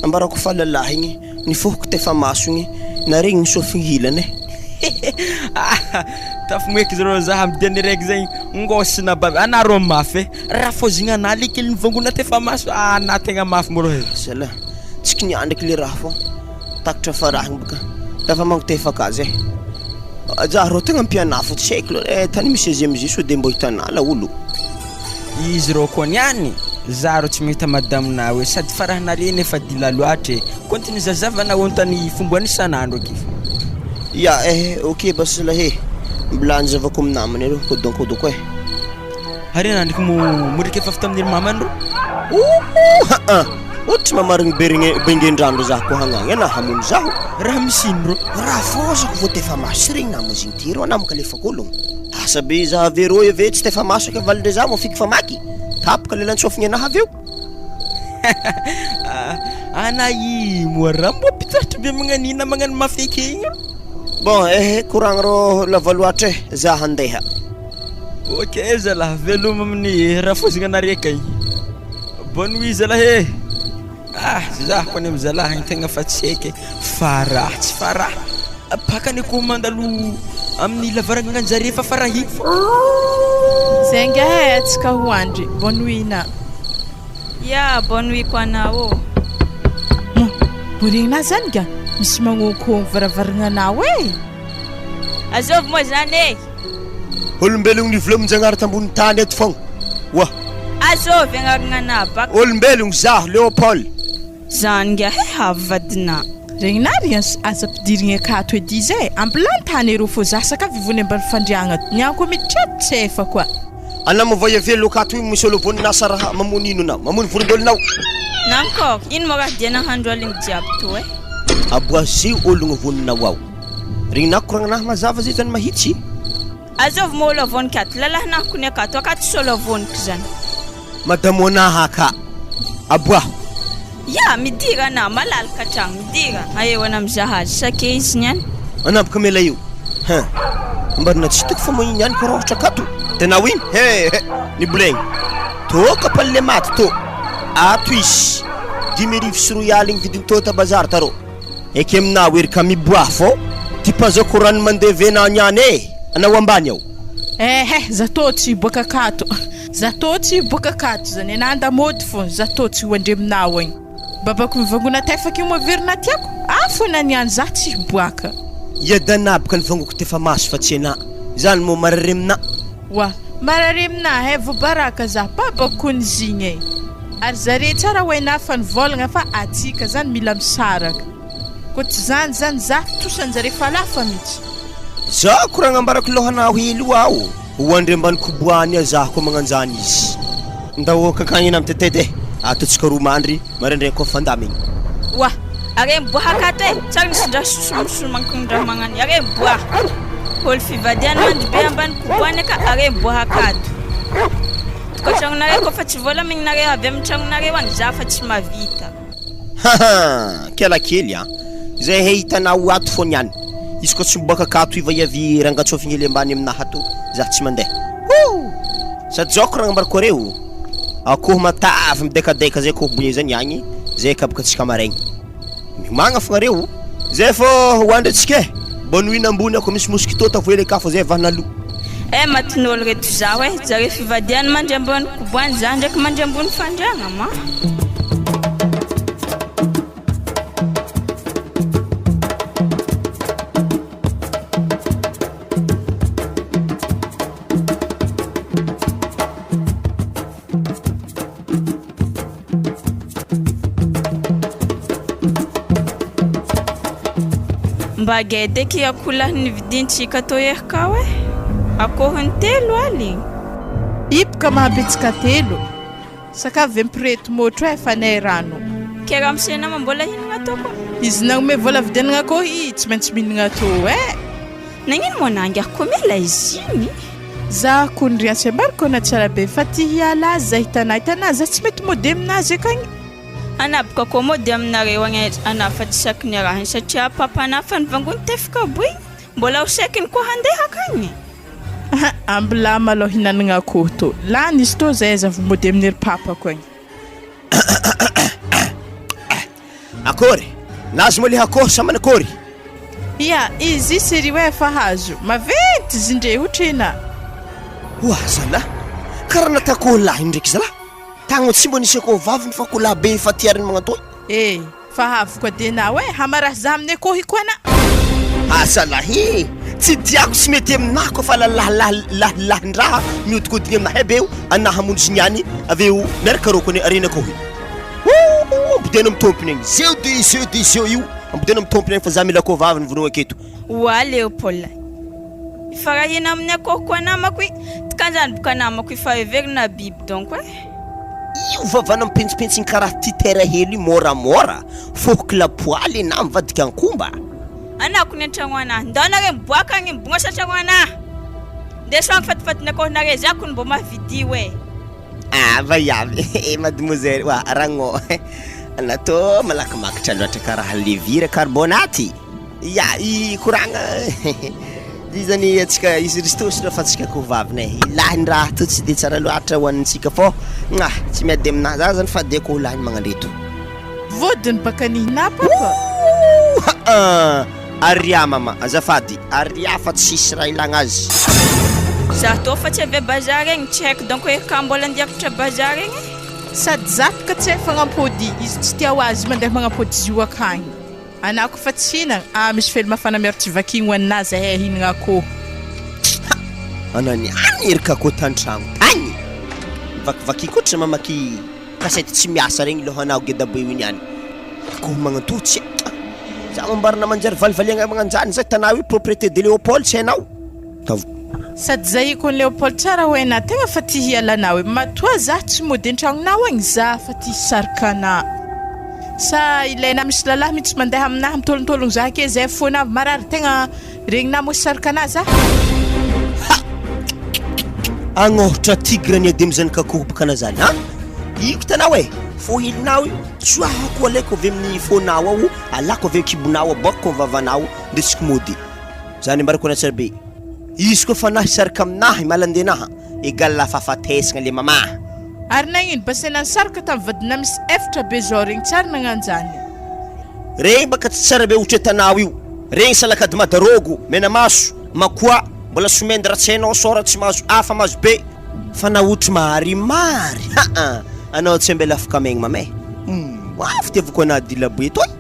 ambarako fa lelahy igny nifohoko tefa maso igny na regny nisofigny hilany. Tafimoeky zaro za amdiany raiky zegny ngosina baby ana rô mafy raha fôzigna ana lekely nivangona tefa maso ana tegna mafy moro he. Sala tsy kiniandraky le raha fô takatra farahigny baka dafa mangotefa kazy za rô tegna mpianafo tsy haiko lô tany misy azy amizio so de mbo hitana la olo. Izy rô koa niany za rô tsy mahita madamona hoe sady farahanare nefa dila loatra continue zazavana ontany fomba ny isanandro aky. Ya ok bas lahe mbola anjavako amin'ny namany aloha kodonkodoko Hari nandriky moriky efa fita amin'ny mamany rô? Ohatry mamarigny bengendrano za ko hagnagny ana hamono zaho. Raha misy ino rô? Raha fôzako vao tefa maso regny namoziny ty rô anamaka lefako ologno. Asa be za verô eve tsy tefa maso ka valindre za mo fiky famaky. Tapaka lelantsofigny anaha aveo. Ana imo raha mbo pitatry be magnanina magnano mafeky igny. Bon courant rô lava loatra za handeha. Ok zalahy veloma amin'ny raha fozigna anareka igny. Bonne nuit zalahy. Za koa ny zalahy tegna fa tsy haiko faraha tsy faraha. Pakany ko mandalo amin'ny lavarangana anjare fa farahi. Zenga atsika hoandry. Bonne nuit na. Ya bonne nuit ko anao. Borigna zany ga misy magnoko varavaragna anao Azov mo zany Olombelogno ny volomonjanary tambony tany eto fogna. Wa Azov agnaragna na bak olombelogno zaho Léopold. Zanga vadina. Regny nary aza pidirigny akato edy izy ambilany tany ero fô zasaka vivony ambany fandriagna nianko mitsetsefa koa. Ana mavoyavelo akato igny misolo voninasa raha mamonino na mamony vorondolinao. Nankor ino mo raha dia nahandro aligny jiaby to Aboazy ologno voninao ao. Regny nakoragna mazava zay zany mahitsy. Azov mo olo voninkato lalahy na kony akato akato solo vonika zany. Madamo naha ka. Aboaho. Ya midira na malalaka tragno midira ayo ana mizahazy sake izy niany. Anabaka mela io. Mbarina tsy toko fa moiny niany ko rohatra akato. Tena win ni bulegny. To kapal le maty to. Ato izy 10,000 sy royal igny vidiny to ta bazary tarô. Eky amina wery ka miboaha fô ty pazako rano mandevena niany anao ambany ao. Zato tsy boka akato. Zato tsy boka akato zany ananda mody fô zato tsy hoandreminao igny. Babako mivangona tefaka io moverina tiako. Afo na niany za tsy boaka. Iadanabaka ny vangoko tefa maso fa tsy ana. Zany mo mararemina. Wa mararemina vo baraka za babako ny zigny Ary zare tsara hoe nafa nivolagna fa atsika zany mila misaraka. Ko tsy zany za tosanjare falafa mihitsy. Za koragna ambarako lohana helo ao. Hoandre ambany koboany za ko magnanjany izy. Ndao kakagny am tetete. Ataotsika romandry marandray ko fandamigny. Wa are mbohakato tsara misy ndra sumusulu mankundra mangani are mboha. Hol fivadiana mandry be ambany koboany ka are mbohakato. Ko trangnare ko fa tsy vola mignare avy amin'ny trangnare wany za fa tsy mavita. Kela kely Zay hitanao ato fô niany. izy koa tsy miboaka akato ivaiavy rangatsofigny le ambany aminaha to za tsy mandeha sady zaoko ragna mariko reo akoho matavy midekadeka zay akoho bogne zany agny zay kabakatsika maraigny mimagna fogna reo zay fô hoandritsika bonne nuit ambony ako misy mosquito tavoela akafo zay vanalo matin'olo reto zaho zare fivadiany mandry ambony koboany za ndraiky mandry ambony fandragna ma mba gedeky akolahiny vidintsika to erika akohony telo aligny ipoka mahabetsika telo sakavy empireto motro fanay rano ke raha misena mambola hinagna to koa izy nagnome vola vidianagna koa tsy maintsy mihinagna to nagnino moa nangy ako mela izy igny za kondry ansy ambariko na tsara be fa ty hiala azy za hitanay za tsy mety mody aminazy akagny anaboko koa mody aminareo anafa tsy saky ny arahiny satria papanafa ny vangony tefika boy mbola ho saikiny koa handeha akagny ambila malao hinanagna akoho to lany izy to zay aza vomody amin'ny ry papako agny akory nazy moa le akoho samana akory ia izy seri hoe efa hazo maventy izy ndre hotrena zala karaha natakoho lahy ndraiky zala tagno tsy mbo nisy akoho vaviny fa akoho lahy be fatiariny magnatoy fa havoko dena hamaraha za amin'ny akoho ikoana zalahy tsy diako tsy mety aminahy koa fa lalahindraha mihodikodigny aminahy beo anaha monjy niany aveo miaraka rokony arena akoho ambodena mitompiny agny zeo io ambodena mitompiny agny fa za mila akoho vaviny vonogna aketo Leopold fa raha hina amin'ny akoho koa namako tikanjany boka namako fa everina biby donc io vavana mipensipensiny karaha ty terre hely io moramora foky lapoaly na mivadika ankomba anako ny an-tragno anahy ndonare miboaka agny mibogna sa tragno anahy ndesoagny fatifatiny akoho nare zako ny mbo mahavidi vaiavy mademoiselle ragno anato malaky makatra loatra karaha levire carbonate i koragna zany atsika izy ristosina fa atsika akoho vavinay ilahy ny raha to tsy de tsara loatra hoanintsika fô tsy miady aminahy za zany fa de akoho lahy ny magnandreto vodiny baka nihina papa aria mama azafady aria fa tsisy raha ilagna azy za to fa tsy avy bazary egny tsy haiko donc erika mbola andiakatra bazary egny sady zapaka tsy hay fagnampody izy tsy tia ho azy mandeha magnampody zio akagny anako fa tsy hinagna misy fely mafana miaro tsy vakigny hoaninazy hinagna akoho anany erika akoho tantragno agny vakivaky koatra mamaky kasety tsy miasa regny lohanaho gedabe iny any akoho magnantotsy za mambarana manjary valivaliagna magnanjany zay tanao io propriété de Léopold tsy hainao sady zay ko ny Léopold tsara ho hainao tegna fa ty hialanao matoa za tsy mody an-tragnonao agny za fa ty sarikana sa ilaina misy lalahy mihitsy mandeha aminahy mitolotologno za ke zay fona avy marary tegna regnina mo sarikana za agnohatra tigre ny ademy zany kakoho bakana zany iko tanao fo hilinao io tsoahako alaiko avy amin'ny fonao ao alako avy kibonao abako vavanao ndesiko mody zany ambarako anatsara be izy koa fa nahy sarika aminahy malandenaha egal lafafatesagna le mamaha ary nagnino basena ny sarika tamin'ny vadina misy efatra be zao regny tsara nagnanjany regny baka tsy tsara be ohatra tanao io regny salakady madarogo mena maso makoa mbola somendy raha tsy hainao sora tsy mahazo afa mahazo be fa naotry marimary anao tsy ambela afaka maigny mamay fitiavako anahy dilaboe toy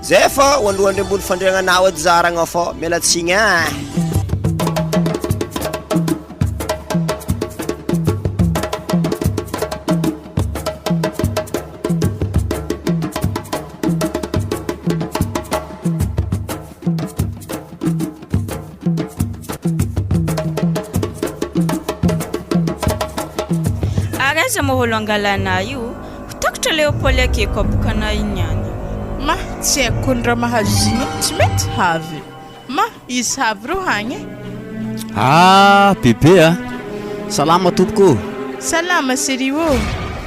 zay fa hoalohandry ambony fandriagnanao edy zaragna fô mialatsigny araza moholo angalana io hitakotra Léopold akeko abokana iny any ma tsy haiko ny raha mahazo ziny tsy mety havy ma izy havy ro hagny bebe salama tompoko salama serio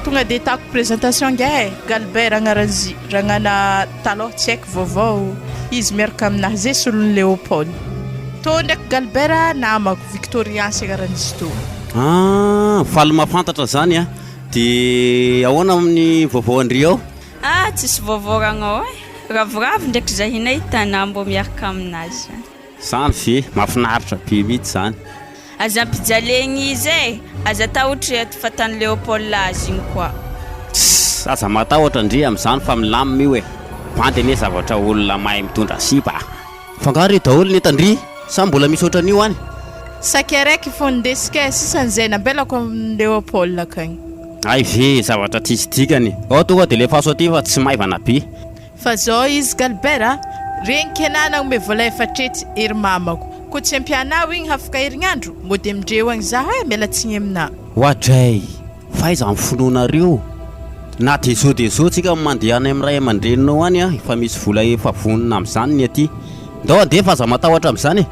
tonga de tako présentation nge Galbert agnaranzy ragnana taloha tsy haiko vaovao izy miaraka aminahy zay solony Léopold. Tô ndraiky Galbert namako Victorien sekaran'izy tô. Faly mahafantatra zany a. Dia ahoana amin'ny vaovao andry ao? Tsisy vaovao ragnao ravoravo ndraiky zahinay hitanà mbo miaraka aminazy. Zany ve mahafinaritra be mihitsy zany. Aza ampijalegny izy aza tahotra fantany Léopold azy igny koa. Aza matahotra ndre amin'izany fa milamina io bandy ane zavatra olona mahay mitondra sipa. Fangaro daholo ny tandry sa mbola misy ohatran'io any? Saky araiky fondesika sisan'izay nambelako amin'ny Léopold akagny. Ay ve zavatra tsisy dikany. Ao tonga dia le faso aty fa tsy maivana be. Fa zao izy Galbert reniko anana ome vola efatrety ery mamako. Ko tsy ampianao igny hafaka herignandro mody amindreo agny za mialatsigny amina. Ohatray faiza amin'ny finoanareo na deso tsika mandeha any amin'ny ray aman-dreninao any efa misy vola efa vonona amin'izany ny aty. Ndao andeha fa aza matahotra amin'izany.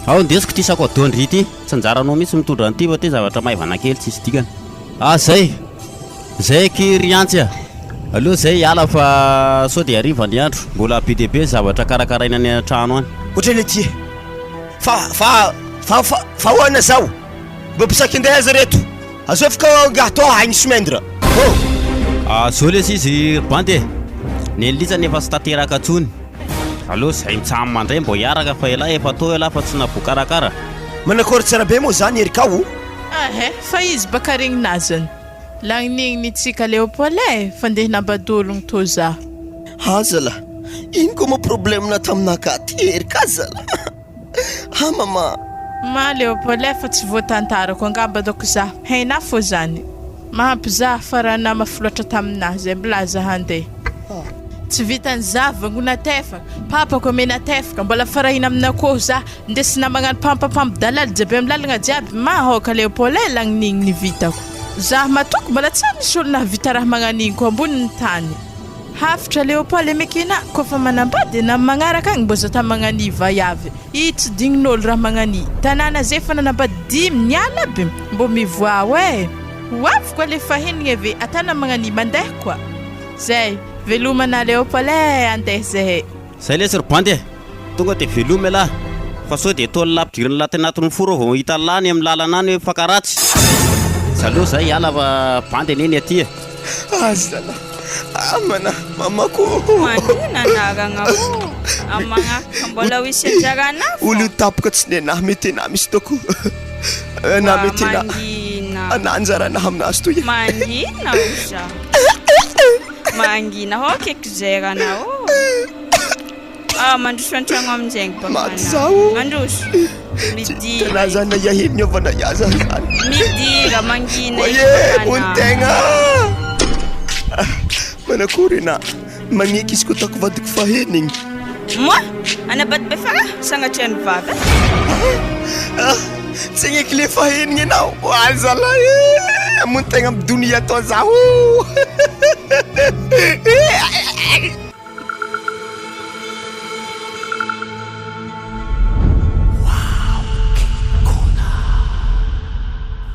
Ao ndesiko ty sako adondry ity tsy anjaranao mihitsy mitondra an'ity fa ty zavatra maivana kely tsisy dikany. Zay kiriantsy aloha zay hiala fa sao dia hariva ny andro mbola be dia be zavatra karakaraina any an-trano any. Ohatry le ty fa hoana zao mba mpisaky andeha aza reto azo afaka gato agny somendra. Zao lesy izy bandy ny litsany efa sy tanteraka antsony. Aloha zay mitsamo mandray mbo hiaraka fa elahy efa tao elahy fa tsy nabokarakara. Manakôry tsara be moa zany erikao. Fa izy baka regninazany lagniny tsika Léopold fandeha nambadologno tô za. Zala ino koa mo problème na taminaka ty erika zala. Ma Léopold fa tsy voatantarako angamba doko za hainà fô zany mahampy za faraha namafa loatra taminahy zay mbilaza handeha. Tsy vitan'ny za vangonatefaka papako amenatefaka mbola farahina aminakôho za ndesina magnano pampapampi-dalala jiaby amin'ny lalagna jiaby mahaoka Léopold lagniny ny vitako. Za matoko mbola tsy misy olona vita raha magnan'igny koa ambonin'ny tany. Hafitra Léopold emekina kofa manambady na magnaraka agny mbo za ta magnani vehivavy tsy dignin'olo raha magnani tanàna zay fa nanambady 10 niala be mbo mivoa hoavy koa le fahinigny ave atana magnani mandeha koa zay velomana Léopold andeha zay. Zay lesy ry bandy tonga dia veloma lahy fa sao dia tao lapidriny laty anatin'ny foro vao hita lany amin'ny lalana any hoe fakaratsy. Zaloha zay hiala fa bandy aneny aty. Zala amana mamako mananaragna amagnaraka mbola ho isy anjarana olo tapoka tsy nenahy mety anahy misy toko na mety ananjaranahy aminazy toy mangina oza mangina ho keky zerana mandroso an-tragno amin'izegny maty zao mandroso midira tena zany na iahiny niovana iaza zany midira mangina ontegna manakory na magneky izy ko tako vadiko fahenigny moi anabady be fara sagnatriany vavy tsy agneky le fahenigny anao azala amontegnaamidonia atao zaho.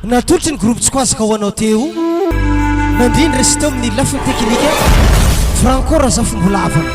natolotry ny groupe tsy koazaka ho anao teo nandrindra sy teo amin'ny lafiny teknika fa encore za fombolavana